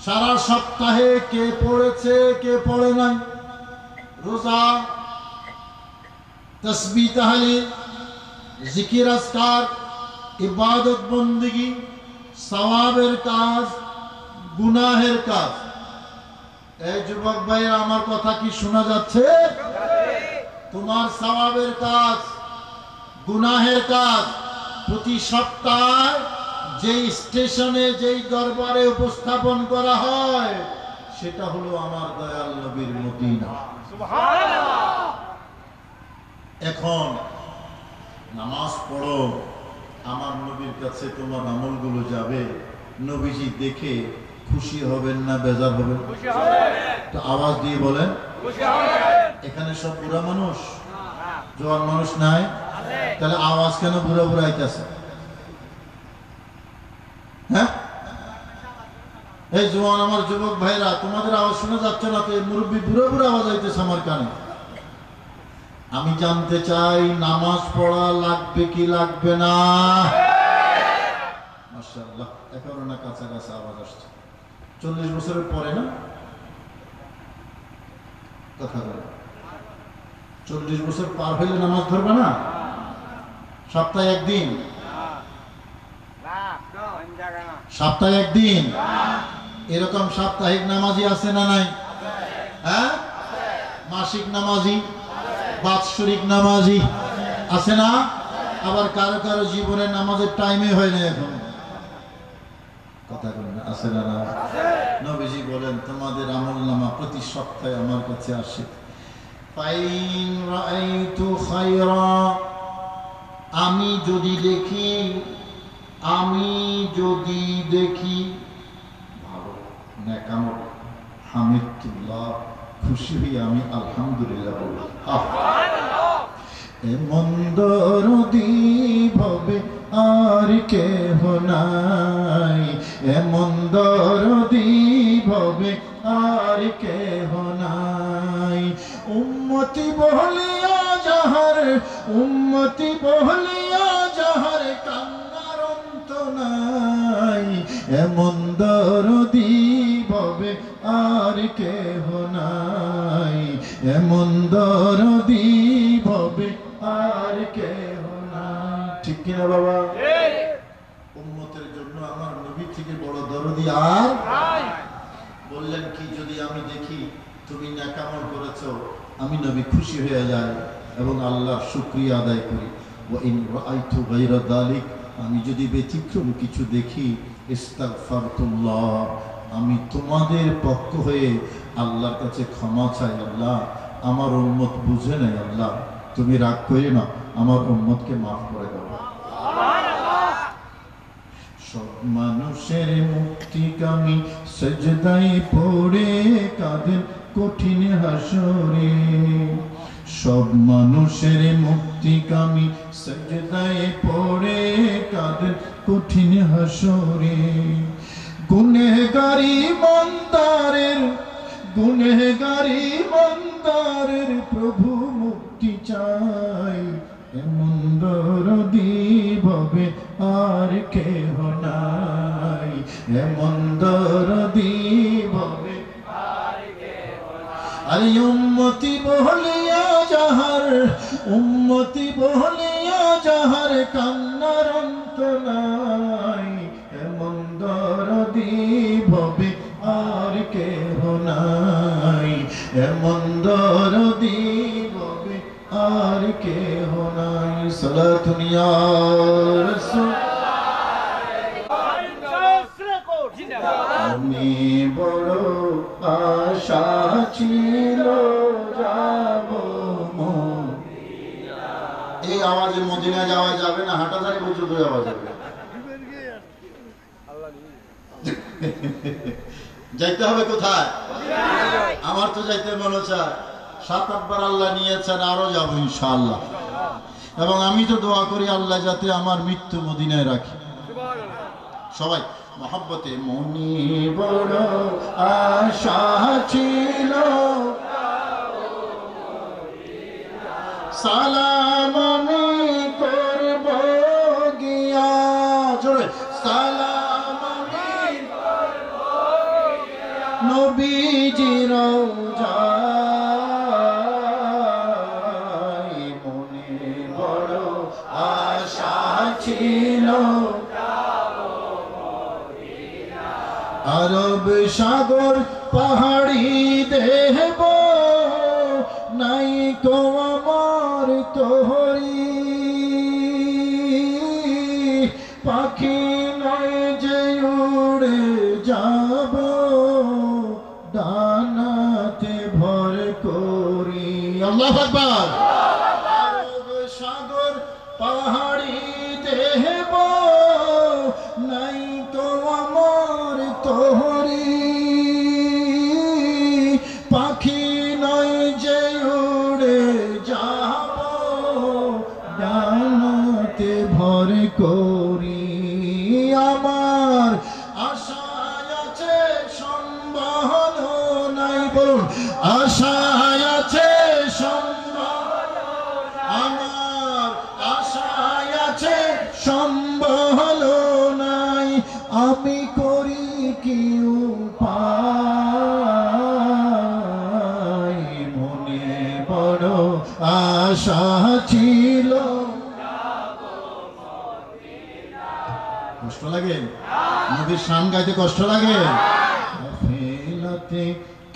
Speaker 1: সারা সপ্তাহে কে পড়েছে কে পড়ে নাই, রোজা, তাসবিহ তাহলিল, জিকির আজকার, ইবাদত বন্দেগী, সওয়াবের কাজ, গুনাহের কাজ। এই যুবক ভাইরা আমার কথা কি শোনা যাচ্ছে? তোমার সওয়াবের কাজ, গুনাহের কাজ প্রতি সপ্তাহে যেই স্টেশনে যেই দরবারে উপস্থাপন করা হয় সেটা হলো আমার দয়াল নবীর মদিনা। সুবহানাল্লাহ। এখন নামাজ পড়ো, আমার নবীর কাছে তোমার আমলগুলো যাবে। নবীজি দেখে খুশি হবেন না বেজার হবেন? খুশি হবেন। তো আওয়াজ দিয়ে বলেন খুশি হবেন। এখানে সব বুড়া মানুষ, জওয়ান মানুষ নাই, তাহলে আওয়াজ কেন বুড়া বুড়া আইতাছে? হ্যাঁ, এই জওয়ান আমার যুবক ভাইরা, তোমাদের আওয়াজ শোনা যাচ্ছে না তো? এই মুরব্বী বুড়া বুড়া আওয়াজ আইতেছে আমার কানে। আমি জানতে চাই নামাজ পড়া লাগবে কি লাগবে না? মাশাআল্লাহ, এখনো না কাছাকাছি আওয়াজ আসছে। 40 বছরের পরে না কথা বলে, 40 বছর পার হইলে নামাজ ধরবে না? সপ্তাহে একদিন, সপ্তাহে একদিন এরকম সাপ্তাহিক নামাজি আছে না নাই? হ্যাঁ, মাসিক নামাজি, বাৎসরিক নামাজি আছে না? আবার কারো কারো জীবনের নামাজের টাইমে হয় না এখন, কথা বলেন আছে না? নবীজি বলেন তোমাদের আমলনামা প্রতি সপ্তাহে আমার কাছে আসে। ফাইন রাআইতু খায়রা, আমি যদি দেখি, আমি যদি দেখি ভালো নেকামল, হামিদুল্লাহ, খুশি হই আমি আলহামদুলিল্লাহ বলি। এমন দরদি ভবে আর কেহ নাই, এমন দরদি ভবে আর কেহ নাই। উম্মতি বহলিয়া যাহার, উম্মতি বহলিয়া যাহার কান্নার অন্ত নাই, এমন দরদি ভবে আর কেহ নাই, এমন দরদি ভবে আর কেহ নাই। ঠিক কিনা বাবা? উম্মতের জন্য আমার নবী থেকে বড় দরদি আর নাই। বললেন কি, যদি আমি দেখি তুমি নেকামল করেছো, আমি নবী খুশি হয়ে যাই এবং আল্লাহর শুকরিয়া আদায় করি। ওয়া ইন রাআইতু গায়রা যালিক, আমি যদি ব্যতিক্রম কিছু দেখি, ইস্তাগফারতুল্লাহ, আমি তোমাদের পক্ষ হয়ে আল্লাহর কাছে ক্ষমা চাই। আল্লাহ, আমার উম্মত বুঝে নাই, আল্লাহ তুমি রাগ করে না, আমার উম্মতকে মাফ করে দাও। সব মানুষের মুক্তিকামী সেজদায় পড়ে কাঁদেন কঠিন হাসরে, সব মানুষের মুক্তিকামী সেজদায় পড়ে কাঁদেন কঠিন হাসরে। গুনেহগারি মন্দারের, গুনেহগারি মন্দারের প্রভু মুক্তি চাই, এমন দরদি ভবে আর কেহ নাই, এমন দরদি ভবে আরে উম্মতি বহলিয়া যাহার, উম্মতি বহলিয়া যাহার কান্নার অন্ত নাই, এমন দরদি ভবে আর কেহ নাই, এমন দরদি ভবে আর কেহ নাই। সালাতুন ইয়া রাসূল। আমি বড় আশা ছিল যাব মদিনা। এই আওয়াজে মদিনা যাওয়া যাবে না, হাঁটাদারি পর্যন্ত যাওয়া যাবে। যাইতে হবে কোথায়? আমার তো যাইতে মনে চায়, 7-8 বার আল্লাহ নিয়েছেন, আরো যাবো ইনশাআল্লাহ। এবং আমি তো দোয়া করি আল্লাহ যাতে আমার মৃত্যু মদিনায় রাখে। সবাই মহব্বতে মনি বড় আশা ছিল সালাম আমি করব গিয়া, জোরে সালাম আমি করব গিয়া নবীজির রওজায়, মনে বড় আশা ছিল আরব সাগর পাহাড়ি দেব, নাই কো আমার তোহরি, পাখি নয় যে উড়ে যাব, ডানাতে ভর করি। আল্লাহু আকবার। আরব সাগর পাহাড়ি দেব, নাই তো আমার তোহরি, পাখি নয় যে উড়ে যাব, ডানাতে ভর করি। আমার আশায় আছে সম্বল নাই, বলুন আশায় আছে সম্বল, আমার আশায় আছে সম্বল নাই, আমি করি কি উপায়, মনে বড় আশা ছিল। কষ্ট লাগে? নবীর শান গাইতে কষ্ট লাগে? ফেলাতে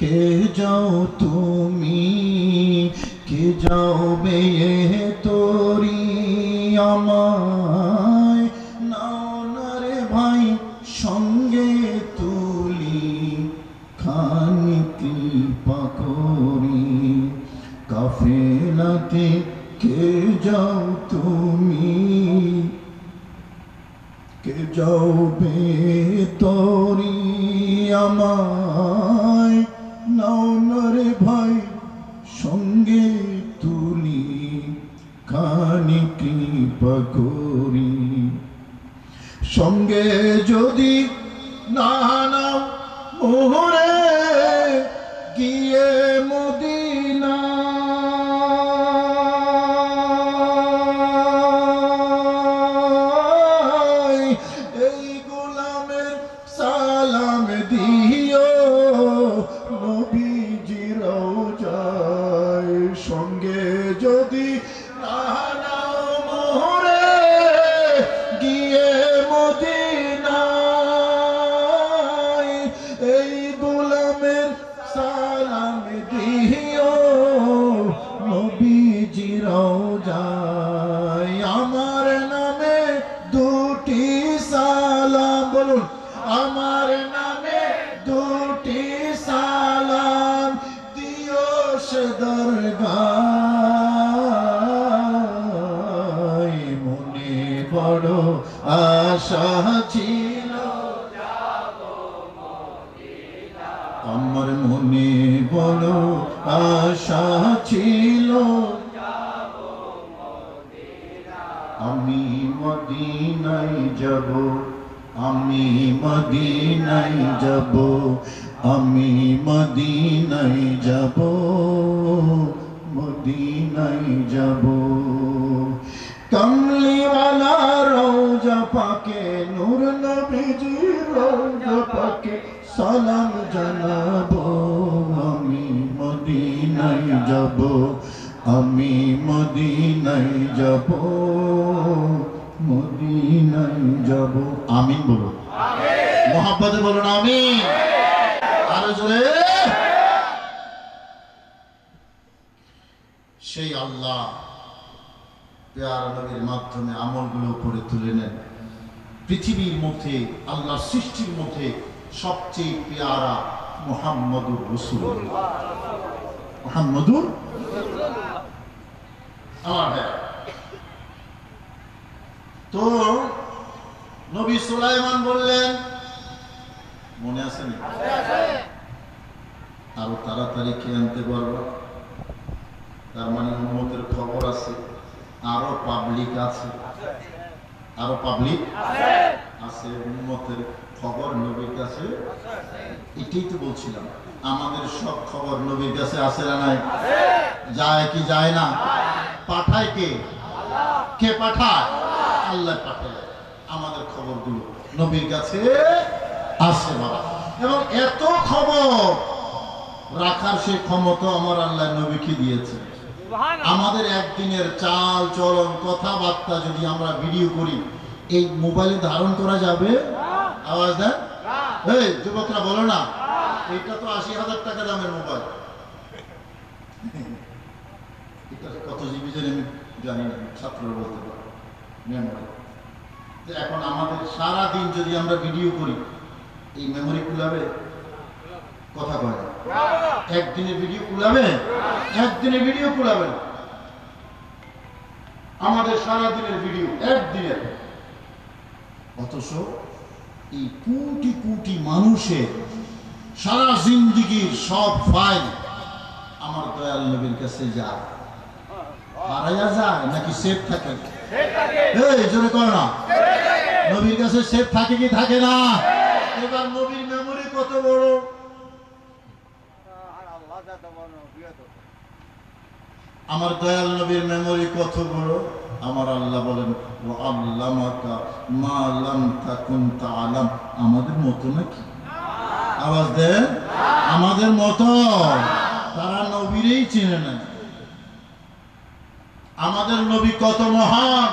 Speaker 1: কে যাও তুমি, কে যাও বেয়ে তোরি, আমায় নাও না রে ভাই সঙ্গে তুলি, খানি কৃপা করি। কাফেলাতে কে যাও তুমি, কে যাও বেতরি, আমায় নাও না রে ভাই সঙ্গে তুলি, খানি কৃপা করি। সঙ্গে যদি না নাও মোহরে গিয়ে মদিনা, এই গোলামের সালাম দিও নবীজির রওজায়। সঙ্গে যদি না নাও মোহরে গিয়ে মদিনায়, এই গোলামের সালাম দিও নবীজির রওজায়। আমার নামে দুটি সালাম, বলুন আমার নামে দুটি সালাম দিও সে দরগায়, মনে বড় আশা ছিল আমার, মনে বড় আশা ছিল আমি মদিনায় যাব, আমি মদিনায় যাব, আমি মদিনায় যাব, মদিনায় যাব। কমলিওয়ালা রওজা রওজা পাকে সালাম জানাবো, আমি মদিনায় যাব, আমি মদিনায় যাব, মদিনায় যাব। আমিন বলো, মোহাব্বতে বলুন আমিন। আরো জোরে। সেই আল্লাহ পেয়ারা নবীর মাধ্যমে আমলগুলো উপরে তুলে নেন। পৃথিবীর মধ্যে আল্লাহর সৃষ্টির মধ্যে সবচেয়ে পেয়ারা মুহাম্মদুর রাসূলুল্লাহ, মুহাম্মদুর আমার ভাই। তো নবী সুলাইমান বললেন, মনে আছে না? আরো তাড়াতাড়ি কে আনতে পারবো? তার মানে উম্মতের খবর আছে, আরো পাবলিক আছে, আরো পাবলিক আছে, উম্মতের খবর নবীর কাছে। এটাই তো বলছিলাম, আমাদের সব খবর নবীর কাছে আছে না নাই? যায় কি যায় না? পাঠায় কে? কে পাঠায়? আল্লাহ পাঠায়। আমাদের খবরগুলো নবীর কাছে আছে বাবা। এবং এত খবর রাখার সে ক্ষমতা আমার আল্লাহ নবীকে দিয়েছে। আমাদের একদিনের চাল চলন কথাবার্তা যদি আমরা ভিডিও করি, এই মোবাইলে ধারণ করা যাবে? আওয়াজ দেন, এই যুবকরা বলো না, এটা তো ৮০,০০০ টাকা দামের মোবাইল। এটা কত জিবি জানি আমি জানি না, ছাত্ররা বলতে পারে মেমোরি। এখন আমাদের সারা দিন যদি আমরা ভিডিও করি, এই মেমোরি কুলাবে? কথা কয় না। একদিনের ভিডিও কুলাবে? একদিনের ভিডিও কুলাবে না। আমাদের সারা দিনের ভিডিও একদিনের। অথচ এই কোটি কোটি মানুষের সারা জিন্দেগীর সব ফাইল আমার দয়াল নবীর কাছে যায়। হারাইয়া যায় নাকি সেফ থাকে? এই জোরে কর না, নবীর কাছে সেফ থাকে কি থাকে না? এবার নবীর মেমোরি কত বড়! আমার দয়াল নবীর মেমোরি কত বড়! আমার আল্লাহ বলেন, ও আল্লামাকা মা লাম তাকুন তাআলাম। আমাদের মতো নাকি? আওয়াজ দেন, আমাদের মতো। তারা নবীরই চিনে না। আমাদের নবী কত মহান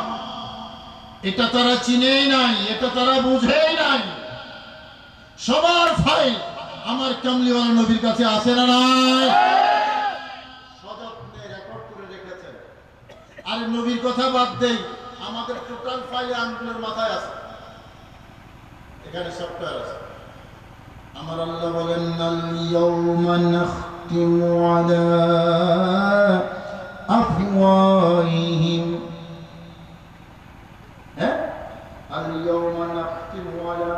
Speaker 1: এটা তারা চিনেই নাই, এটা তারা বুঝেই নাই। সবার ফাইল আমার কামলিওয়ালা নবীর কাছে আছে না নাই? সযত্নে রেকর্ড করে রেখেছেন। আর নবীর কথা বাদ দেই, আমাদের টোটাল ফাইল আঙ্গুলের মাথায় আছে, এখানে সফটওয়্যার আছে। আমার আল্লাহ বলেন, আল ইয়াউমা নাখতিমু আলা আফওয়াহিহিম, আল ইয়াউমা নাখতিমু আলা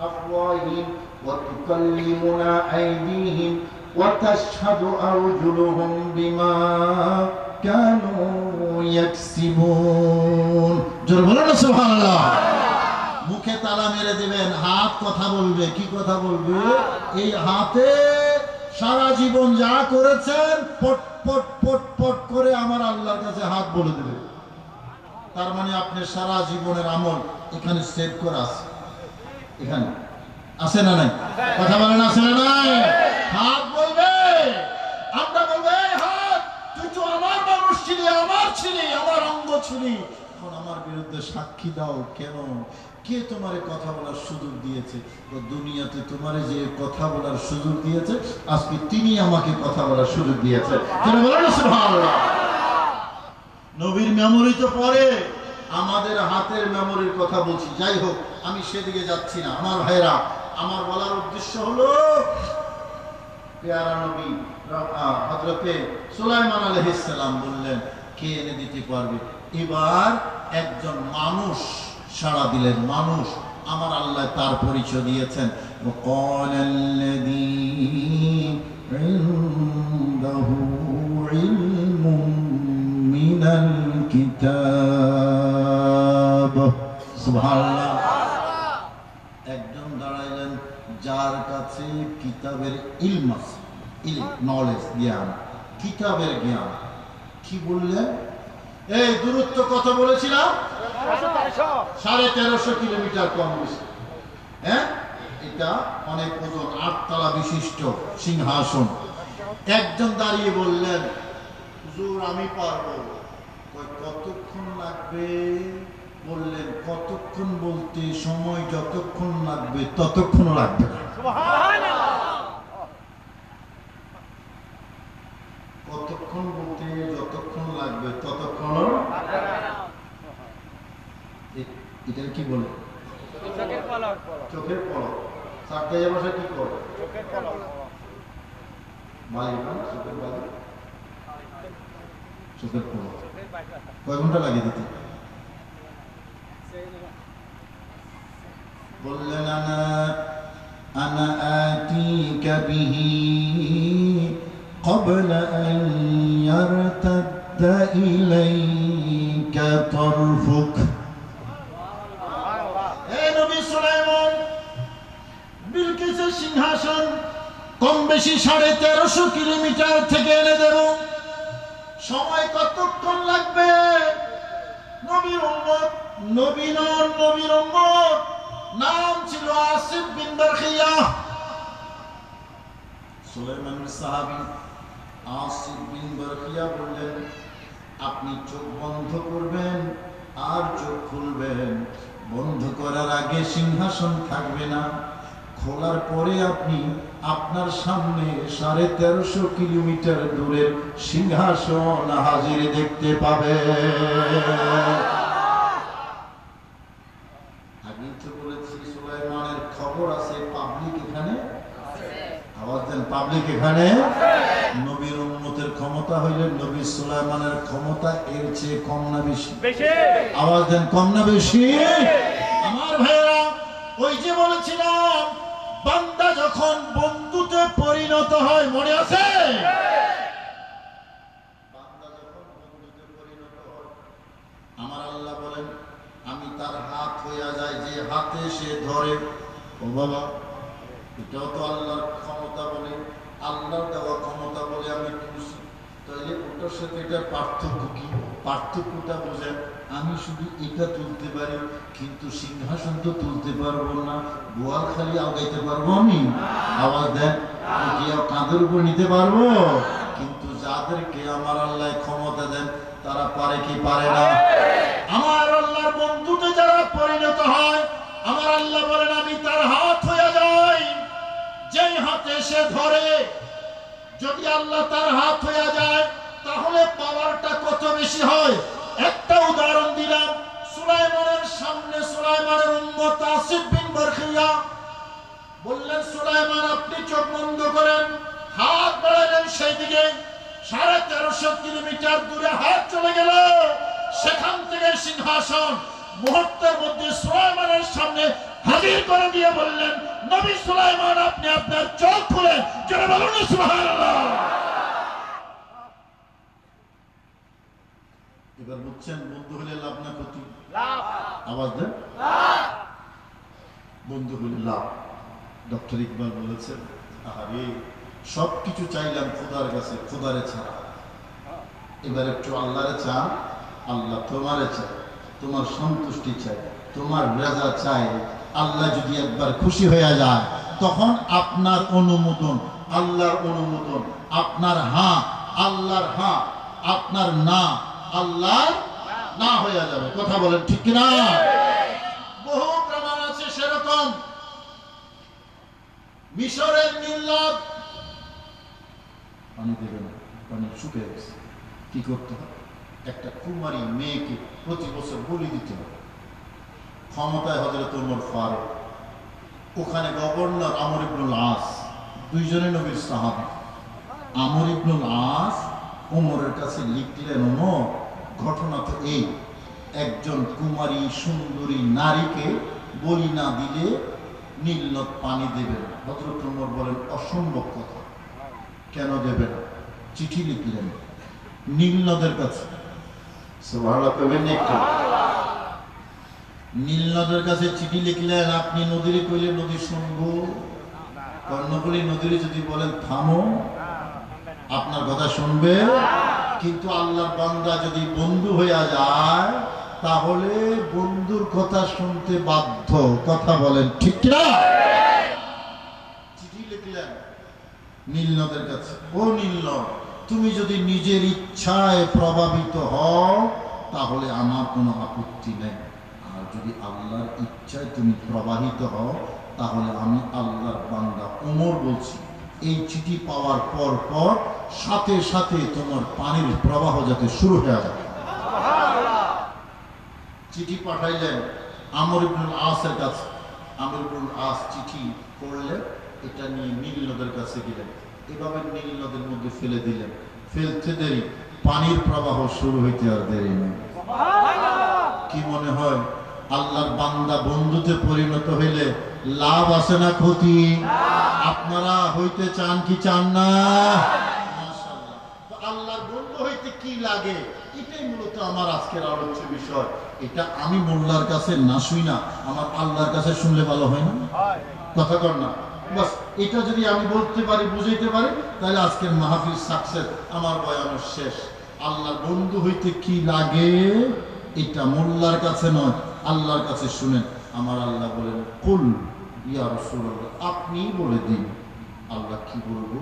Speaker 1: আফওয়াহিহিম ওয়া তুকাল্লিমুনা আইদিহিম ওয়া তাশহাদু আরজুলুহুম বিমা কানু ইয়াকসিবুন। জোরে বলুন সুবহানাল্লাহ। মুখে তালা মেরে দিবেন, হাত কথা বলবে। কি কথা বলবে? এই হাতে সারা জীবন যা করেছেন পট পট পট পট করে আমার আল্লাহর কাছে হাত বলে দেবে। তার মানে আপনার সারা জীবনের আমল এখানে সেভ করা আছে। এখানে আছে না নাই? কথা বলেন, আছে না নাই? হাত বলবে, আমরা বলবো, এই হাত তুই তো আমার মানুষ ছিলি, আমার ছিলি, আমার অঙ্গ ছিলি, এখন আমার বিরুদ্ধে সাক্ষী দাও কেন? কে তোমারে কথা বলার সুযোগ দিয়েছে? দুনিয়াতে তোমারে যে কথা বলার সুযোগ দিয়েছে, আজকে তিনি আমাকে কথা বলার সুযোগ দিয়েছে। সুবহানাল্লাহ। নবীর মেমোরি তো পরে, আমাদের হাতের মেমোরির কথা বলছি। যাই হোক, আমি সেদিকে যাচ্ছি না। আমার ভাইরা, আমার বলার উদ্দেশ্য হলো, পেয়ারা নবী হযরতে সুলাইমান আলাইহিস সালাম বললেন, কে এনে দিতে পারবে? এবার একজন মানুষ সাড়া দিলেন। মানুষ, আমার আল্লাহ তার পরিচয় দিয়েছেন, ওয়াকালাল্লাযী ইনদাহু ইলমুম মিনাল কিতাব। সুবহানাল্লাহ। একজন দাঁড়াইলেন যার কাছে কিতাবের ইলম আছে, ইলম, নলেজ, জ্ঞান, কিতাবের জ্ঞান। কি বললেন? এই দূরত্ব কত বলেছিলাম? 1350 কিলোমিটার কম বেশি। হ্যাঁ, এটা অনেক ওজন, 8 তলা বিশিষ্ট সিংহাসন। একজন দাঁড়িয়ে বললেন, হুজুর আমি পারবো। কতক্ষণ লাগবে? বললেন, কতক্ষণ বলতে সময় যতক্ষণ লাগবে ততক্ষণ লাগবে না। কতক্ষণ বলতে যতক্ষণ লাগবে ততক্ষণ। এটা কি বলে? চোখের পলক। সাতটায় ভাষা কি করে? চোখের পলক। কয় ঘন্টা লাগে দিতে? বললেন, আনা আতিকা বিহি قبل أن يرتد إليك طرفك। নবী সুলাইমান বিলকিসের সিংহাসন কম বেশি 1350 কিলোমিটার থেকে এনে দেব। সময় কতক্ষণ লাগবে? নবীর উম্মত, নবী নন, নবীর উম্মত, নাম ছিল আসিফ বিন বারখিয়া। সুলাইমানের সাহাবী আসিফ বিন বারখিয়া বললেন, আপনি চোখ বন্ধ করবেন আর চোখ খুলবেন। বন্ধ করার আগে সিংহাসন থাকবে না, খোলার পরে আপনি আপনার সামনে 1350 কিলোমিটার দূরের সিংহাসন হাজির দেখতে পাবেন। আগেই তো বলেছি সুলাইমানের খবর আছে, পাবলিক এখানে আওয়াজ দেন, পাবলিক এখানে। নবীর উম্মতের ক্ষমতা হইলে নবী সুলাইমানের ক্ষমতা এর চেয়ে কম না বেশি? আওয়াজ দেন, কম না বেশি? আমার ভাইরা, ওই যে বলেছিলাম বান্দা যখন বন্ধুতে পরিণত হয়, মনে আছে? বান্দা যখন বন্ধুতে পরিণত হয়, আমার আল্লাহ বলেন আমি তার হাত হইয়া যায়, যে হাতে সে ধরে। ও বাবা, এটাও তো আল্লাহর ক্ষমতা বলে, আল্লাহর দেওয়া ক্ষমতা বলে আমি তুলছি। তাহলে ওটার সাথে এটার পার্থক্য কি? পার্থক্যটা বোঝেন। আমি শুধু এটা তুলতে পারি, কিন্তু সিংহাসন তো তুলতে পারবো না। গোয়াল খালি আগাইতে পারবো আমি? আওয়াজ দেন, কাঁধের উপর নিতে পারবো? কিন্তু যাদেরকে আমার আল্লাহ ক্ষমতা দেন তারা পারে কি পারে না? আমার আল্লাহর বন্ধুতে যারা পরিণত হয়, আমার আল্লাহ বলেন আমি তার হাত হয়ে যাই, যেই হাতে সে ধরে। যদি আল্লাহ তার হাত হয়ে যায় তাহলে পাওয়ারটা কত বেশি হয়। একটা উদাহরণ দিলাম, সুলাইমানের সামনে সুলাইমানের উম্মত আসিফ বিন বারখিয়া বললেন, সুলাইমান আপনি চোখ বন্ধ করেন। হাত বাড়ালেন সেই দিকে, 1350 কিলোমিটার দূরে হাত চলে গেল। সেখান থেকে সিংহাসন মুহূর্তের মধ্যে সুলাইমানের সামনে হাজির করে দিয়ে বললেন, নবী সুলাইমান আপনি আপনার চোখ খুলেন। যারা বলুন সুবহানাল্লাহ। এবার বুঝছেন বন্ধু হলে লাভ না ক্ষতি? আওয়াজ দেন, বন্ধু হলে লাভ। ডক্টর ইকবাল বলেছেন, আরে সবকিছু চাইলাম খোদার কাছে, খোদারে ছাড়া। এবার একটু আল্লাহরে চান, আল্লাহ তোমারে চাই, তোমার সন্তুষ্টি চাই, তোমার রাজা চাই। আল্লাহ যদি একবার খুশি হয়ে যায় তখন আপনার অনুমোদন আল্লাহর অনুমোদন, আপনার হ্যাঁ আল্লাহর হ্যাঁ, আপনার না আল্লাহর না হয়ে যাবে। কথা বলেন ঠিক কিনা? বহু প্রমাণ আছে সেরকম। মিশরের নীল নদ পানি দেবে না, পানি শুকিয়ে গেছে। কি করতে হবে? একটা কুমারী মেয়েকে প্রতি বছর বলি দিতে হবে। ক্ষমতায় হযরত ওমর ফারুক, ওখানে গভর্নর আমর ইবনুল আস, দুইজনে নবীর সাহাবী। আমর ইবনুল আস ওমরের কাছে লিখলেন, ওমর ঘটনা তো এই, একজন কুমারী সুন্দরী নারীকে বলি না দিলে নীল নদ পানি দেবে না। হযরত ওমর বলেন, অসম্ভব কথা, কেন দেবে না? চিঠি লিখলেন নীল নদের কাছে। সুবহানাল্লাহ কইবেন একটু। নীল নদের কাছে চিঠি লিখলেন, আপনি নদীরে কইলে নদী শুনবো? কর্ণফুলী নদীরে যদি বলেন থামো, আপনার কথা শুনবে? কিন্তু আল্লাহর বান্দা যদি বন্ধু হইয়া যায় তাহলে বন্ধুর কথা শুনতে বাধ্য। কথা বলেন ঠিক না? নীল নদের কাছে, ও নীল নদ, তুমি যদি নিজের ইচ্ছায় প্রভাবিত হও তাহলে আমার কোনো আপত্তি নেই, আর যদি আল্লাহর ইচ্ছায় তুমি প্রবাহিত হও তাহলে আমি আল্লাহর বান্দা ওমর বলছি, এই চিঠি পাওয়ার পর পর সাথে সাথে তোমার পানির প্রবাহ যাতে শুরু হয়ে যায়। চিঠি পাঠাইলেন আমর ইবনুল আসের কাছে। আমর ইবনুল আস চিঠি পড়লেন, এটা নিয়ে নীল নদের কাছে গেলেন, এভাবে নীল নদের মধ্যে ফেলে দিলেন। ফেলতে দেরি, পানির প্রবাহ শুরু হইতে আর দেরি নেই। কি মনে হয় আল্লাহর বান্দা বন্ধুতে পরিণত হইলে লাভ আছে না ক্ষতি? আপনারা হইতে চান কি চান না? মাশাআল্লাহ। তো আল্লাহর বন্ধু হইতে কি লাগে, এটাই মূলত আমার আজকের আলোচ্য বিষয়। এটা আমি মোল্লার কাছে না শুই না, আমার আল্লাহর কাছে শুনলে ভালো হয় না? কথা কর না? বাস এটা যদি আমি বলতে পারি, বুঝাইতে পারি, তাহলে আজকের মাহফিল সাকসেস, আমার বয়ানের শেষ। আল্লাহর বন্ধু হইতে কি লাগে এটা মোল্লার কাছে নয়, আল্লাহর কাছে শুনেন। আমার আল্লাহ বলেন, কুল ইয়া রাসূলুল্লাহ, আপনি বলে দিন। আল্লাহ কি বলবো?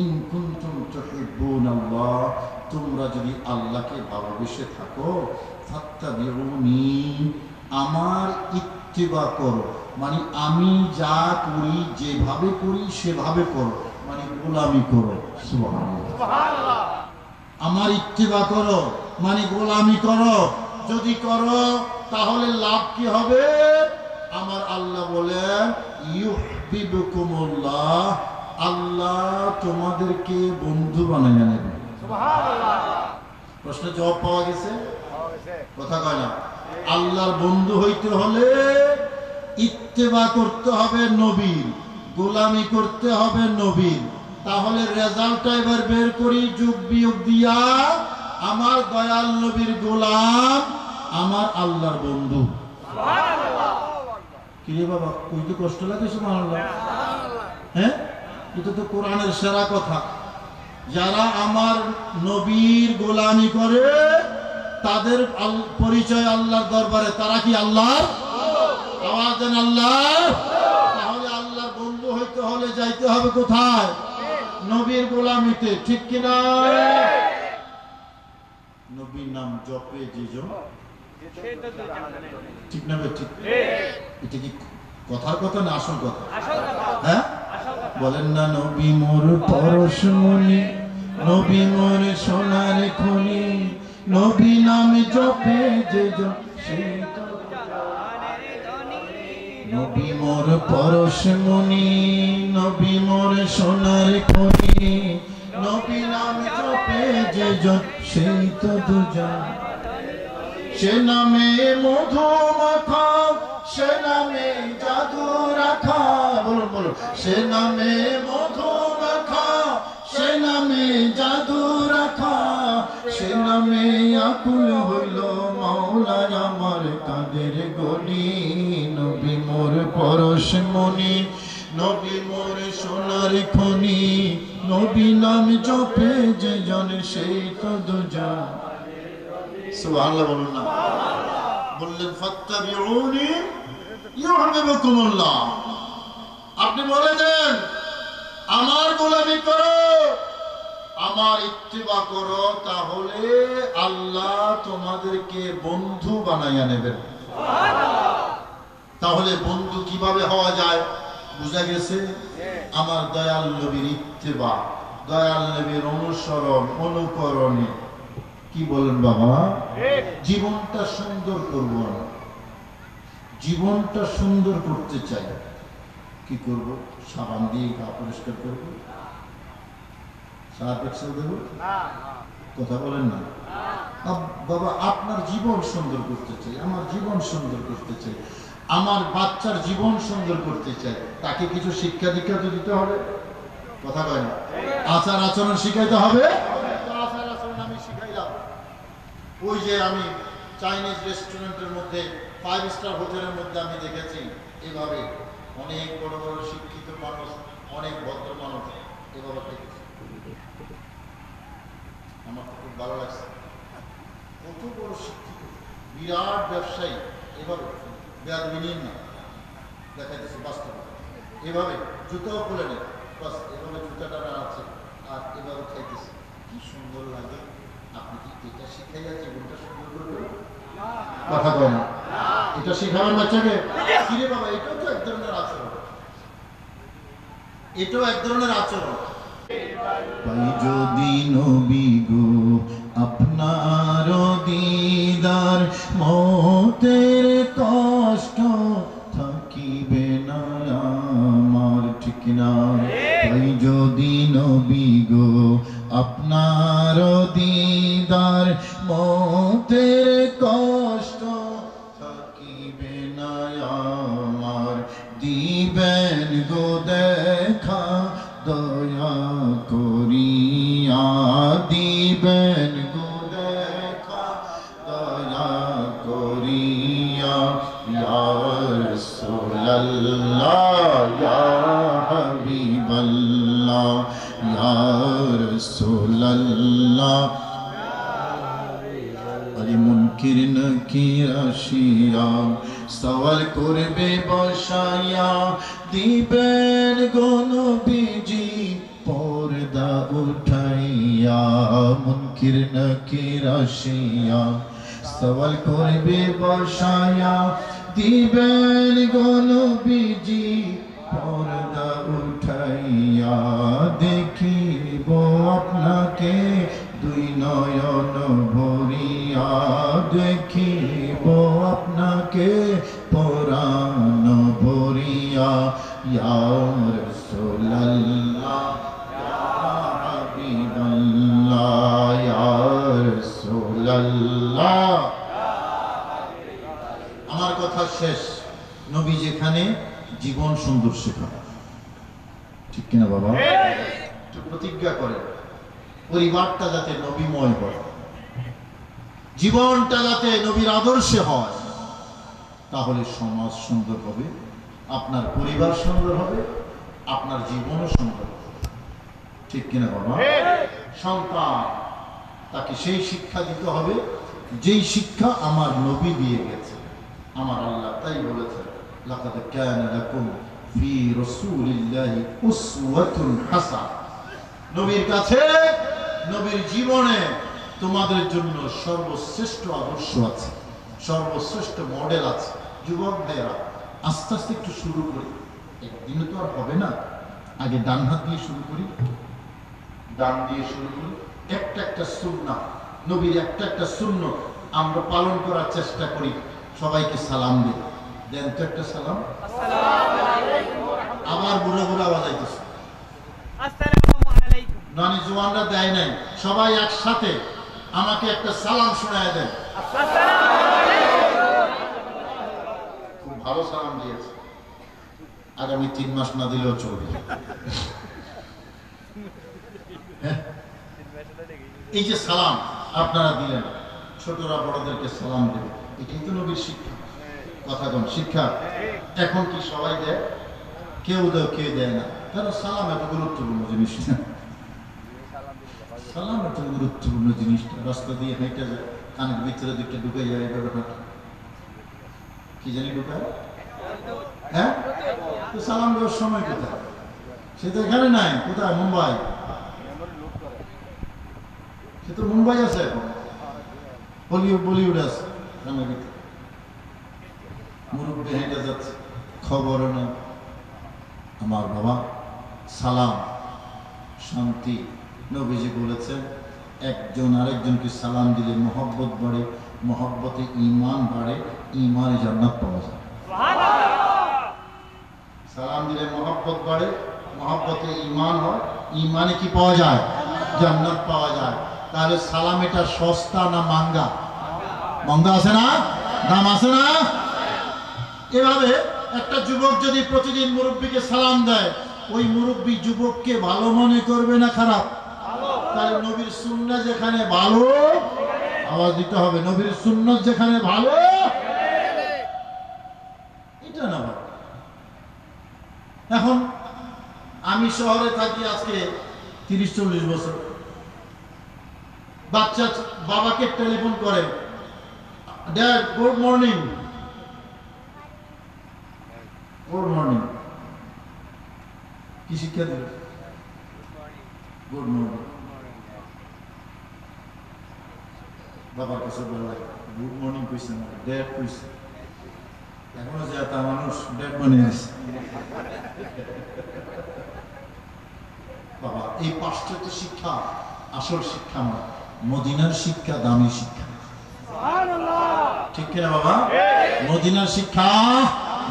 Speaker 1: ইন কুনতুম তুহিব্বুনাল্লাহ, তোমরা যদি আল্লাহকে ভালোবেসে থাকো, ফাত্তাবিউনি, আমার ইত্তিবা করো, মানে আমি যা করি, যেভাবে করি সেভাবে করো, মানে গোলামি করো। সুবহানাল্লাহ। আমার ইত্তিবা করো মানে গোলামি করো। যদি করো তাহলে লাভ কি হবে? আমার আল্লাহ বলেন, ইউহিব্বুকুমুল্লাহ, আল্লাহ তোমাদেরকে বন্ধু বানাইয়া নেবে। সুবহানাল্লাহ। প্রশ্নের জবাব পাওয়া গেছে? কথা কয় না? আল্লাহর বন্ধু হইতে হলে ইত্তেবা করতে হবে নবীর, গোলামি করতে হবে নবীর। তাহলে রেজাল্টটা এবার বের করি যুগ বিয়োগ দিয়া। আমার দয়াল নবীর গোলাম, আমার আল্লাহর বন্ধু। কি রে বাবা, কইতে কষ্ট লাগে? সুবহানাল্লাহ। হ্যাঁ, এটা তো কোরআনের সেরা কথা। যারা আমার নবীর গোলামি করে তাদের পরিচয় আল্লাহর দরবারে, তারা কি আল্লাহর? আওয়াজ দেন আল্লাহ। তাহলে আল্লাহর বন্ধু হইতে হলে যাইতে হবে কোথায়? নবীর গোলামিতে, ঠিক কিনা? নবীর নাম জপে যেজন, ঠিক না? ঠিক। এটা কি কথার কথা না আসল কথা? হ্যাঁ, বলেন না, নবী মোর পরশমণি, নবী মোর সোনার খনি, নবী নামে জপে যেজন সেই তো নবী মোর পরশমণি, নবী মোর সোনার খনি, নবী নামে জপে যেজন সেই তো দুজন। সে নামে মধু মাখা, সে নামে জাদু রাখা, বলুন বলুন, সে নামে মধু মাখা, সে নামে জাদু রাখা, সে নামে আকুল হইল মাওলা আমার কাদের গনি। নবী মোর পরশমণি, নবী মোর সোনার খনি, নবী নাম জপে যেজন সেই তো দুজন। সুবহানাল্লাহ বলুন না? বললেন ফাত্তাবিউনি ইউহিব্বুকুমুল্লাহ। আপনি বলে দেন, আমার গোলামি করো, আমার ইত্তিবা করো, তাহলে আল্লাহ তোমাদেরকে বন্ধু বানাইয়া নেবেন। তাহলে বন্ধু কিভাবে হওয়া যায়? বুঝা গেছে? আমার দয়াল নবীর ইত্তিবা, দয়াল নবীর অনুসরণ, অনুকরণে। কি বলেন বাবা? জীবনটা সুন্দর করব, জীবনটা সুন্দর করতে চাই। কি করব? সাবান দিয়ে গা পরিষ্কার করবো, সার্ফ এক্সেল দেবো? কথা বলেন না বাবা। আপনার জীবন সুন্দর করতে চাই, আমার জীবন সুন্দর করতে চাই, আমার বাচ্চার জীবন সুন্দর করতে চাই। তাকে কিছু শিক্ষা দীক্ষা তো দিতে হবে। কথা কয় না? আচার আচরণ শিখাইতে হবে। আচার আচরণ আমি শিখাইলাম। ওই যে আমি চাইনিজ রেস্টুরেন্টের মধ্যে, 5 স্টার হোটেলের মধ্যে আমি দেখেছি এভাবে অনেক বড় বড় শিক্ষিত মানুষ, অনেক ভদ্র মানুষ এভাবে দেখেছি। আমার খুব ভালো লাগছে। কত বড় শিক্ষিত, বিরাট ব্যবসায়ী এভাবে বেয়াদবি নিন না, দেখাইতেছে বাস্তব। এভাবে জুতাও খুলে নেয়, বাস এভাবে জুতাটা আছে আর এভাবে খাইতেছে, কি সুন্দর লাগে। আপনি কি এটা শিখাইয়া জীবনটা সুন্দর করবেন? কথা কয় না। এটা শিখাবেন বাচ্চাকে? কিরে বাবা, এটাও তো এক ধরনের আচরণ, এটাও এক ধরনের আচরণ। পাই যদি নবী গো আপনার দিদার, মতের কষ্ট থাকিবে না আমার, ঠিক না? পাই যদি নবী গো আপনার দিদার, মতের কষ্ট থাকিবে না আমার, দিবেন গো দেখা দয়া করিয়া, দিবেন গো দেখা দয়া করিয়া, ইয়া রাসূলুল্লাহ ইয়া হাবিবাল্লাহ ইয়া রাসূলুল্লাহ। আরে মুনকির নাকির আসিয়া সওয়াল করবে বসাইয়া, দিবেন গো নবীজি পর্দা উঠাইয়া। মুনকির নাকির আসিয়া সওয়াল করবে বসাইয়া, দিবেন গো নবীজি পর্দা উঠাইয়া। দেখিব আপনাকে দুই নয়ন ভরিয়া, দেখিব আপনাকে পরাণ ভরিয়া, ইয়া রাসূলুল্লাহ ইয়া হাবিবাল্লাহ ইয়া রাসূলুল্লাহ। আমার কথা শেষ। নবী যেখানে জীবন সুন্দর শেখানো, ঠিক কিনা বাবা? একটু প্রতিজ্ঞা করেন পরিবারটা যাতে নবীময় হয়, জীবনটা যাতে নবীর আদর্শে হয়, তাহলে সমাজ সুন্দর হবে, আপনার পরিবার সুন্দর হবে, আপনার জীবনও সুন্দর হবে, ঠিক কিনা বাবা? সন্তান তাকে সেই শিক্ষা দিতে হবে যেই শিক্ষা আমার নবী দিয়ে গেছে। আমার আল্লাহ তাই বলেছেন, লাকাদ কানা লাকুম ফি রাসূলিল্লাহি উসওয়াতুন হাসানাহ। নবীর কাছে, নবীর জীবনে তোমাদের জন্য সর্বশ্রেষ্ঠ আদর্শ আছে, সর্বশ্রেষ্ঠ মডেল আছে। যুবক ভাইয়েরা, আস্তে আস্তে একটু শুরু করি, একদিনে তো আর হবে না। আগে ডান হাত দিয়ে শুরু করি, ডান দিয়ে শুরু করি। একটা একটা সুন্নাহ, নবীর একটা একটা সুন্নাহ আমরা পালন করার চেষ্টা করি। সবাইকে সালাম দিই, দেন তো একটা সালাম। আবার বুড়া বুড়া বাজাইতেছে, নানি জোয়ানরা দেয় নাই, সবাই একসাথে আমাকে একটা সালাম শোনায় দেন। খুব ভালো সালাম দিয়েছে, আগামী 3 মাস না দিলেও চলবে। এই যে সালাম আপনারা দিলেন, ছোটরা বড়দেরকে সালাম দেবে, এটাই তো নবীর শিক্ষা। কথা কোন শিক্ষা? এখন কি সবাই দেয়? কেউ দেয়, কেউ দেয় না। কেন? সালাম এত গুরুত্বপূর্ণ জিনিস না, সালাম এত গুরুত্বপূর্ণ জিনিসটা। রাস্তা দিয়ে হেঁটে যায়, কানের ভিতরে দুটো ঢুকে যায়, ব্যাপারটা কি জানি ঢুকায়, হ্যাঁ? তো সালাম দেওয়ার সময় কোথায়? সে তো এখানে নাই, কোথায়? মুম্বাই। সে তো মুম্বাই আছে এখন, বলিউড আছে, কানের ভিতরে মুরব্বী হেঁটে যাচ্ছে, খবরও নেই। আমার বাবা, সালাম শান্তি। নবীজি বলেছেন, একজন আরেকজনকে সালাম দিলে মহব্বত বাড়ে, মহব্বতে ঈমান বাড়ে, ঈমানে জান্নাত পাওয়া যায়। সালাম দিলে মহব্বত বাড়ে, মহব্বতে ঈমান হয়, ঈমানে কি পাওয়া যায়? জান্নাত পাওয়া যায়। তাহলে সালাম এটা সস্তা না মাঙ্গা? মন্দা আছে না, দাম আছে না? এভাবে একটা যুবক যদি প্রতিদিন মুরব্বীকে সালাম দেয়, ওই মুরব্বী যুবককে ভালো মনে করবে না খারাপ? তাহলে নবীর সুন্নাহ যেখানে ভালো, আওয়াজ দিতে হবে, নবীর সুন্নাহ যেখানে ভালো, এটা না ভালো। এখন আমি শহরে থাকি আজকে 30-40 বছর। বাচ্চা বাবাকে টেলিফোন করে, dad good morning, good morning. কি শিক্ষা দিল? Good morning. বাবার কাছে বললাম গুড মর্নিং কইছে না, ড্যাড কইছে। এখনো যে তা মানুষ ড্যাড বানিয়ে দিচ্ছে। বাবা, এই পাশ্চাত্য শিক্ষা আসল শিক্ষা নয়, মদিনার শিক্ষা দামি শিক্ষা। ঠিক কিনা বাবা? মদিনার শিক্ষা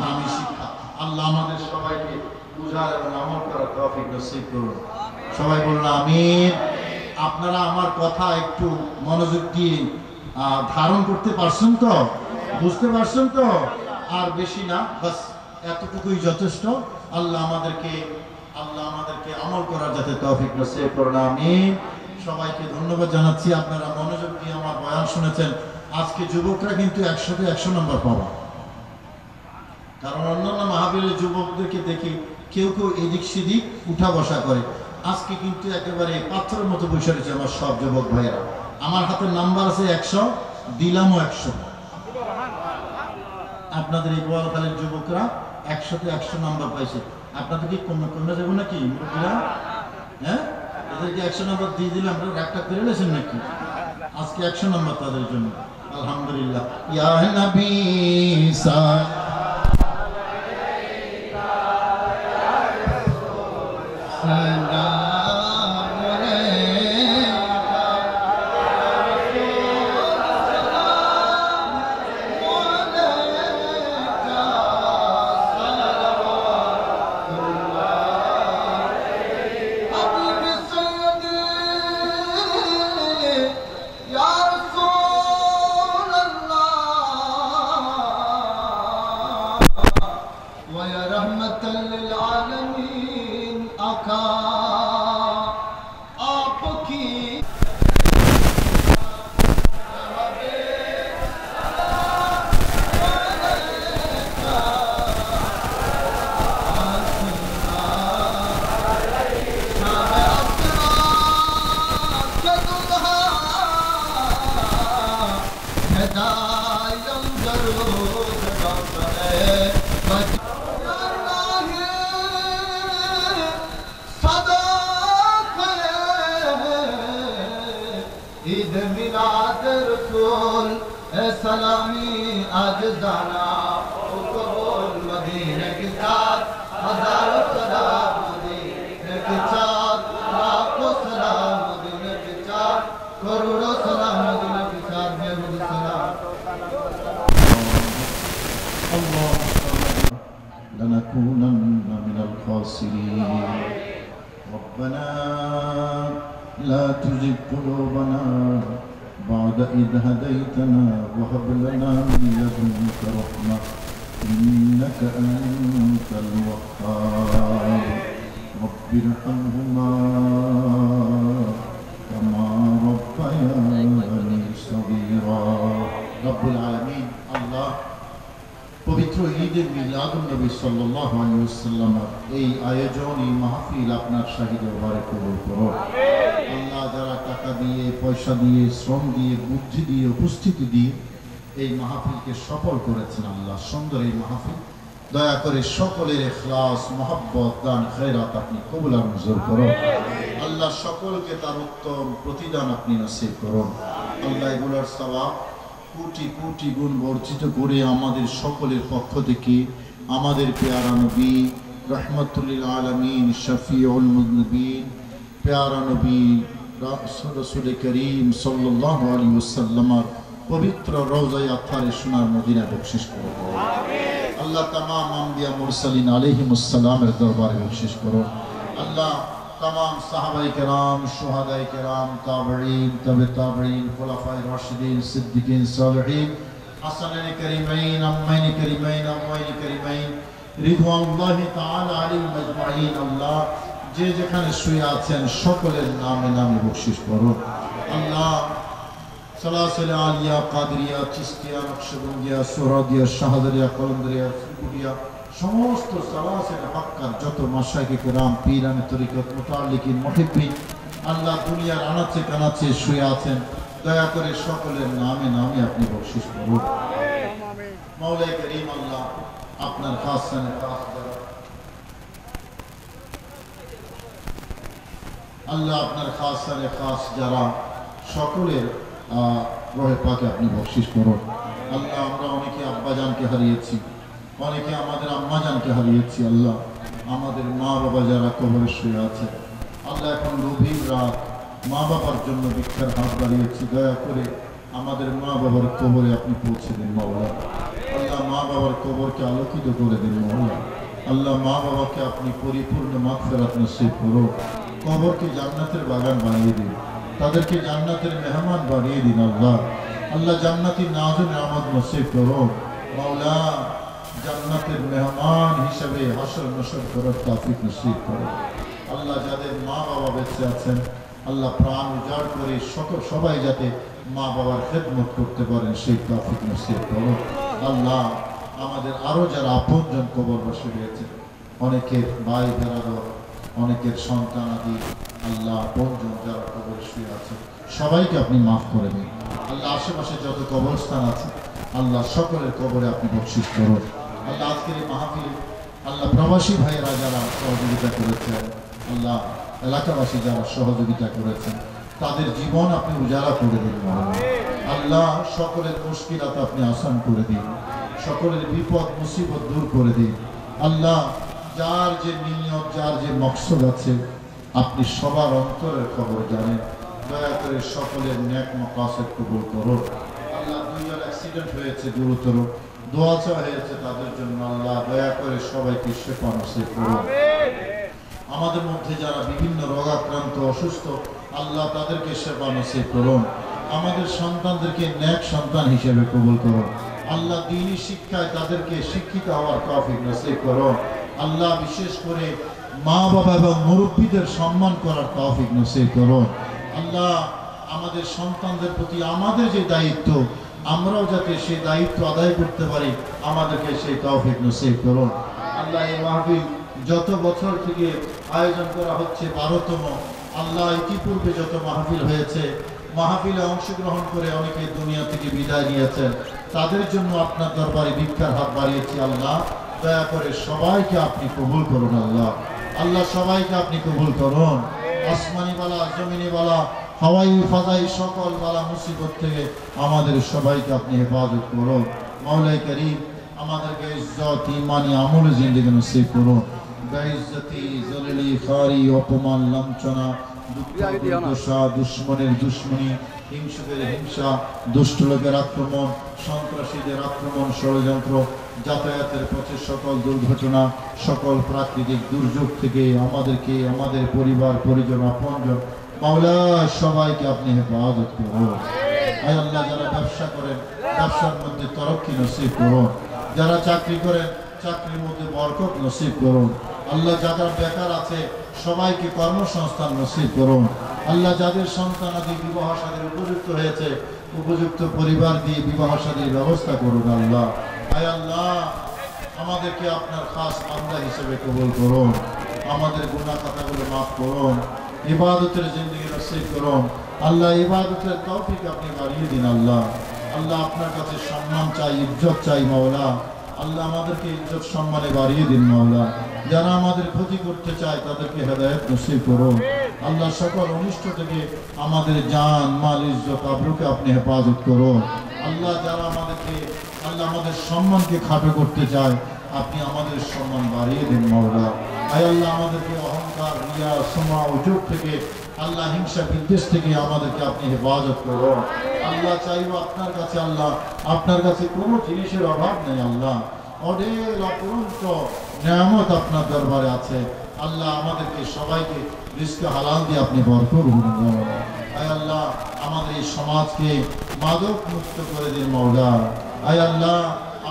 Speaker 1: দামি শিক্ষা। আল্লাহ আমাদের সবাইকে বুঝার এবং আমল করার তৌফিক নসিব করুন। সবাই বলুন আমিন। আপনারা আমার কথা একটু মনোযোগ দিয়ে ধারণ করতে পারছেন তো? বুঝতে পারছেন তো? আর বেশি না, বাস এতটুকুই যথেষ্ট। আল্লাহ আমাদেরকে আমল করার যাতে তৌফিক নসিব করুন। আমিন। সবাইকে ধন্যবাদ জানাচ্ছি, আপনারা মনোযোগ দিয়ে আমার বয়ান শুনেছেন। আজকে যুবকরা কিন্তু 100-তে 100 নম্বর পাবা, কারণ অন্যান্য মাহফিলের যুবকদেরকে দেখি কেউ কেউ এদিক সেদিক উঠা বসা করে। আজকে কিন্তু একেবারে পাথরের মতো বসে রয়েছে আমার সব যুবক ভাইয়েরা। আমার হাতে নাম্বার আছে 100, দিলামও 100। আপনাদের এই বোয়ালখালীর যুবকরা 100-তে 100 নাম্বার পাইছে। আপনাদের কি কমে যাবো নাকি মুরব্বীরা? হ্যাঁ, এদেরকে 100 নাম্বার দিয়ে দিলে আমরা রাগটা করে নিয়েছেন নাকি? আজকে 100 নাম্বার তাদের জন্য। আলহামদুলিল্লাহ। ইয়া নবী ईद मिलाद रसूल सलामी आज जाना कबूल मदीने के साथ हजारों सलाम मदीने के साथ लाखों सलाम मदीने के साथ करोड़ों सलाम मदीने के साथ बेहुद सलाम अल्लाह लनकूनन मिनल खासिरीन रब्बना لا تزغ قلوبنا بعد إذ هديتنا وهب لنا من لدنك رحمة إنك أنت الوهاب رب ارحمهما كما ربياني صغيرا رب العالمين الله পবিত্র ঈদে মিলাদুন নবী সাল্লাল্লাহু আলাইহি ওয়াসাল্লাম এই আয়োজন, এই মাহফিল আপনার শাহিদে ওয়ারে কবুল করুন। আল্লাহ যারা টাকা দিয়ে, পয়সা দিয়ে, শ্রম দিয়ে, বুদ্ধি দিয়ে, উপস্থিতি দিয়ে এই মাহফিলকে সফল করেছেন, আল্লাহ সুন্দর এই মাহফিল দয়া করে সকলের ইখলাস, মহব্বত, দান, খয়রাত আপনি কবুল আর মঞ্জুর করুন। আল্লাহ সকলকে তার উত্তম প্রতিদান আপনি নসিব করুন। আল্লাহ এগুলোর সওয়াব কোটি কোটি গুণ বর্ধিত করে আমাদের সকলের পক্ষ থেকে আমাদের পেয়ারা নবী রহমতুল্লিল আলামিন শফিউল মুযনিবিন পেয়ারা নবী রাসূল করিম সাল্লাল্লাহু আলাইহি ওয়াসাল্লামের পবিত্র রওজায়ে আতহারে সোনার মদিনা বখশিশ করুন। আমিন। আল্লাহ तमाम আম্বিয়া মুরসালিন আলাইহিমুস সালামের দরবারে বখশিশ করুন। আল্লাহ तमाम साहबाए किराम, शुहदाए किराम, ताबईन, तबे ताबईन, खुलाफाए राशिदीन, सिद्दीकीन, सालिहीन, हसनैन करीमैन, अम्मैन करीमैन, अम्मैन करीमैन, रिदवानुल्लाहि ताआला अलैहिम अजमाईन। আল্লাহ যে যেখানে শুয়ে আছেন সকলের নামে নামে বখশিশ করুন। আল্লাহ সালাসিল আলিয়া, কাদরিয়া, চিশতিয়া, নকশবন্দিয়া, সুহরাদিয়া, শাহদারিয়া, কলন্দরিয়া, ফুকুরিয়া সমস্ত সালাসিল হক্কার যত মাশায়েখ কিরাম, পীরানে তরিকত, মুতাআল্লিকিন, মুহিব্বিন আল্লাহ দুনিয়ার আনাচে কানাচে শুয়ে আছেন, দয়া করে সকলের নামে নামে আপনি বখশিশ করুন। আমিন। মাওলায়ে করিম আল্লাহ আপনার খাস সানে খাস আল্লাহ আপনার খাসারে খাস যারা সকলের রহে পাকে আপনি বকশিশ করুন। আল্লাহ আমরা অনেকে আব্বাজানকে হারিয়েছি, অনেকে আমাদের আম্মাজানকে হারিয়েছি। আল্লাহ আমাদের মা বাবা যারা কবরে শুয়ে আছে, আল্লাহ এখন গভীর রাত, মা বাবার জন্য ভিক্ষার হাত বাড়িয়েছি, দয়া করে আমাদের মা বাবার কবরে আপনি পৌঁছে দিন মাওলা। আল্লাহ মা বাবার কবরকে আলোকিত করে দিন মাওলা। আল্লাহ মা বাবাকে আপনি পরিপূর্ণ মাগফিরাত নসিব করুন, কবরকে জান্নাতের বাগান বানিয়ে দিন, তাদেরকে জান্নাতের মেহমান বানিয়ে দিন। আল্লাহ আল্লাহ জান্নাতি নাজুন রহমত নসিব করুন মাওলা। জান্নাতের মেহমান হিসেবে হাসর নসর করার তৌফিক নসিব করুন। আল্লাহ যাদের মা বাবা বেঁচে আছেন, আল্লাহ প্রাণ উজাড় করে সবাই যাতে মা বাবার খেদমত করতে পারেন সেই তৌফিক নসিব করুন। আল্লাহ আমাদের আরো যারা আপনজন কবরবাসী রয়েছে, অনেকের ভাই বেরাদর, অনেকের সন্তান আদি, আল্লাহ আপনজন যারা কবর শুয়ে আছে সবাইকে আপনি মাফ করে দিন। আল্লাহ আশেপাশে যত কবরস্থান আছে আল্লাহ সকলের কবরে আপনি বকশিশ করুন। আল্লাহ আজকের এই মাহফিল আল্লাহ প্রবাসী ভাইয়েরা যারা সহযোগিতা করেছেন, আল্লাহ এলাকাবাসী যারা সহযোগিতা করেছেন, তাদের জীবন আপনি উজালা করে দিন। আল্লাহ সকলের মুশকিলাত আপনি আসান করে দিন, সকলের বিপদ মুসিবত দূর করে দিন। আল্লাহ যার যে নিয়ত, যার যে মকসদ আছে আপনি সবার অন্তরের খবর জানেন, দয়া করে সকলের নেক মাকাসিদ কবুল করুন। আল্লাহ দুইজন অ্যাক্সিডেন্ট হয়েছে গুরুতর, দোয়া চাওয়া হয়েছে তাদের জন্য, আল্লাহ দয়া করে সবাইকে শিফা নসিব করুন। আমাদের মধ্যে যারা বিভিন্ন রোগাক্রান্ত অসুস্থ, আল্লাহ তাদেরকে শিফা নসিব করুন। আমাদের সন্তানদেরকে নেক সন্তান হিসেবে কবুল করুন। আল্লাহ দ্বীনি শিক্ষায় তাদেরকে শিক্ষিত হওয়ার তৌফিক নসিব করুন। আল্লাহ বিশেষ করে মা বাবা এবং মুরব্বীদের সম্মান করার তৌফিক নসিব করুন। আল্লাহ আমাদের সন্তানদের প্রতি আমাদের যে দায়িত্ব, আমরাও যাতে সেই দায়িত্ব আদায় করতে পারি, আমাদেরকে সেই তৌফিক নসিব করুন। আল্লাহ এই মাহফিল যত বছর থেকে আয়োজন করা হচ্ছে 12তম, আল্লাহ ইতিপূর্বে যত মাহফিল হয়েছে, মাহফিলে অংশগ্রহণ করে অনেকে দুনিয়া থেকে বিদায় নিয়েছেন, তাদের জন্য আপনার দরবারে ভিক্ষার হাত বাড়িয়েছি। আল্লাহ দয়া করে সবাইকে আপনি কবুল করুন। আল্লাহ আল্লাহ সবাইকে আপনি কবুল করুন। আসমানি বালা, জমিনি বালা, হাওয়াই ফাজাই সকল বালা মুসিবত থেকে আমাদের সবাইকে আপনি হেফাজত করুন। মাওলাই করিম আমাদেরকে ইজ্জত, ঈমানি, আমল জিন্দেগি নসিব করুন। বেইজ্জতি, জলিলি, খারি, অপমান, লাঞ্ছনা, দুর্দশা, দুশ্মনের দুশ্মনী, হিংসুকের হিংসা, দুষ্ট লোকের আক্রমণ, সন্ত্রাসীদের আক্রমণ, ষড়যন্ত্র, যাতায়াতের পথে সকল দুর্ঘটনা, সকল প্রাকৃতিক দুর্যোগ থেকে আমাদেরকে, আমাদের পরিবার পরিজন, আপনজন, মাওলা সবাইকে আপনি হেফাজত করুন। আয় আল্লাহ যারা ব্যবসা করেন, ব্যবসার মধ্যে তরক্কি নসিব করুন। যারা চাকরি করেন, চাকরির মধ্যে বরকত নসিব করুন। আল্লাহ যারা বেকার আছে সবাইকে কর্মসংস্থান নসিব করুন। আল্লাহ যাদের সন্তান আদি বিবাহ শাদীর উপযুক্ত হয়েছে, উপযুক্ত পরিবার দিয়ে বিবাহ শাদীর ব্যবস্থা করুন। আল্লাহ আয় আল্লাহ আমাদেরকে আপনার খাস বান্দা হিসেবে কবুল করুন। আমাদের গুনাহ খাতাগুলো মাফ করুন। ইবাদতের জিন্দেগি নসিব করুন। আল্লাহ ইবাদতের তৌফিক আপনি বাড়িয়ে দিন। আল্লাহ আল্লাহ আপনার কাছে সম্মান চাই, ইজ্জত চাই মাওলা। আল্লাহ আমাদেরকে ইজ্জত সম্মানে বাড়িয়ে দিন মাওলা। যারা আমাদের ক্ষতি করতে চায় তাদেরকে হেদায়েত নসিব করুন। আল্লাহ সকল অনিষ্ট থেকে আমাদের জান, মাল, ইজ্জত, আবরুকে আপনি হেফাজত করুন। আল্লাহ যারা আমাদেরকে, আল্লাহ আমাদের সম্মানকে খাটো করতে চায়, আপনি আমাদের সম্মান বাড়িয়ে দিন মাওলা। আয় আল্লাহ আমাদেরকে অহংকার, রিয়া, সমা, উজুব থেকে, আল্লাহ হিংসা বিদ্বেষ থেকে আমাদেরকে আপনি হেফাজত করুন। আল্লাহ চাইব আপনার কাছে, আল্লাহ আপনার কাছে কোনো জিনিসের অভাব নেই। আল্লাহ অঢেল অপরন্ত নিয়ামত আপনার দরবারে আছে। আল্লাহ আমাদেরকে সবাইকে রিজকে হালাল দিয়ে আপনি ভরপুর করুন। আয় আল্লাহ আমাদের এই সমাজকে মাদক মুক্ত করে দিন মাওলা। আয় আল্লাহ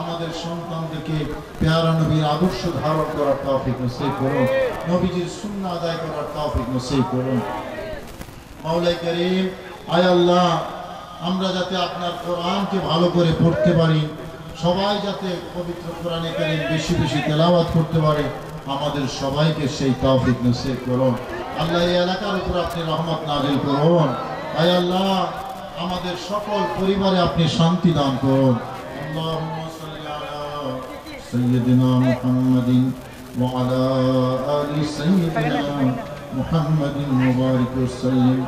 Speaker 1: আমাদের সন্তানদেরকে পেয়ারা নবীর আদর্শ ধারণ করার তৌফিক নসিব করুন। নবীজির সুন্নাহ আদায় করার তৌফিক নসিব করুন। মাওলাই করিম আয় আল্লাহ আমরা যাতে আপনার কোরআনকে ভালো করে পড়তে পারি, সবাই যাতে পবিত্র কোরআনে কারীম বেশি বেশি তেলাওয়াত করতে পারে, আমাদের সবাইকে সেই তৌফিক নসিব করুন। আল্লাহ এই এলাকার উপর আপনি রহমত নাযিল করুন। আয় আল্লাহ আমাদের সকল পরিবারে আপনি শান্তি দান করুন। আল্লাহুম্মা সাল্লি আলা সাইয়্যিদিনা মুহাম্মাদিন ওয়া আলা আলি সাইয়্যিদিনা محمد وبارك وسلم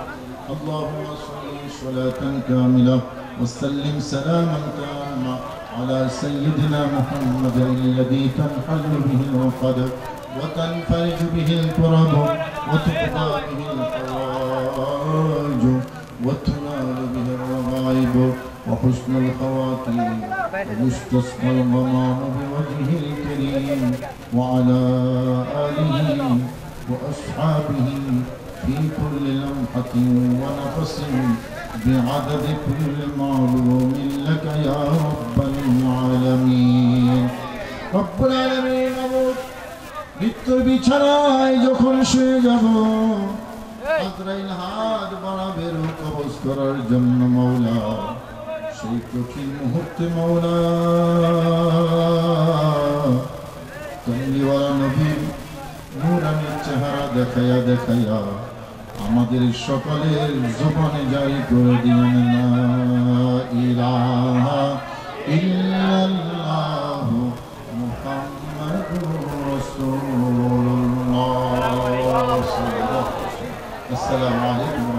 Speaker 1: اللهم صل صلاة كاملة وسلم سلاما تاما على سيدنا محمد الذي تنحل به العقد وتنفرج به الكرب وتقضى به الحوائج وتنال به الرغائب وحسن الخواتيم ويستسقى الغمام بوجهه الكريم وعلى آله وأصحابه في كل لمحة ونفس بعدد كل معلوم لك يا رب العالمين رب العالمين মৃত্যুর বিছানায় যখন শুয়ে যাব আজরাইল হাত বাড়াবে রূহ কবজ করার জন্য মাওলা সেই কঠিন মুহূর্তে মাওলা কমলিওয়ালা নবীর নূরানি চেহারা দেখায়া দেখায়া আমাদের সকলের জবানে জারি করে দিবেন লা ইলাহা ইল্লাল্লাহ মুহাম্মাদুর রাসূলুল্লাহ। আসসালামু আলাইকুম।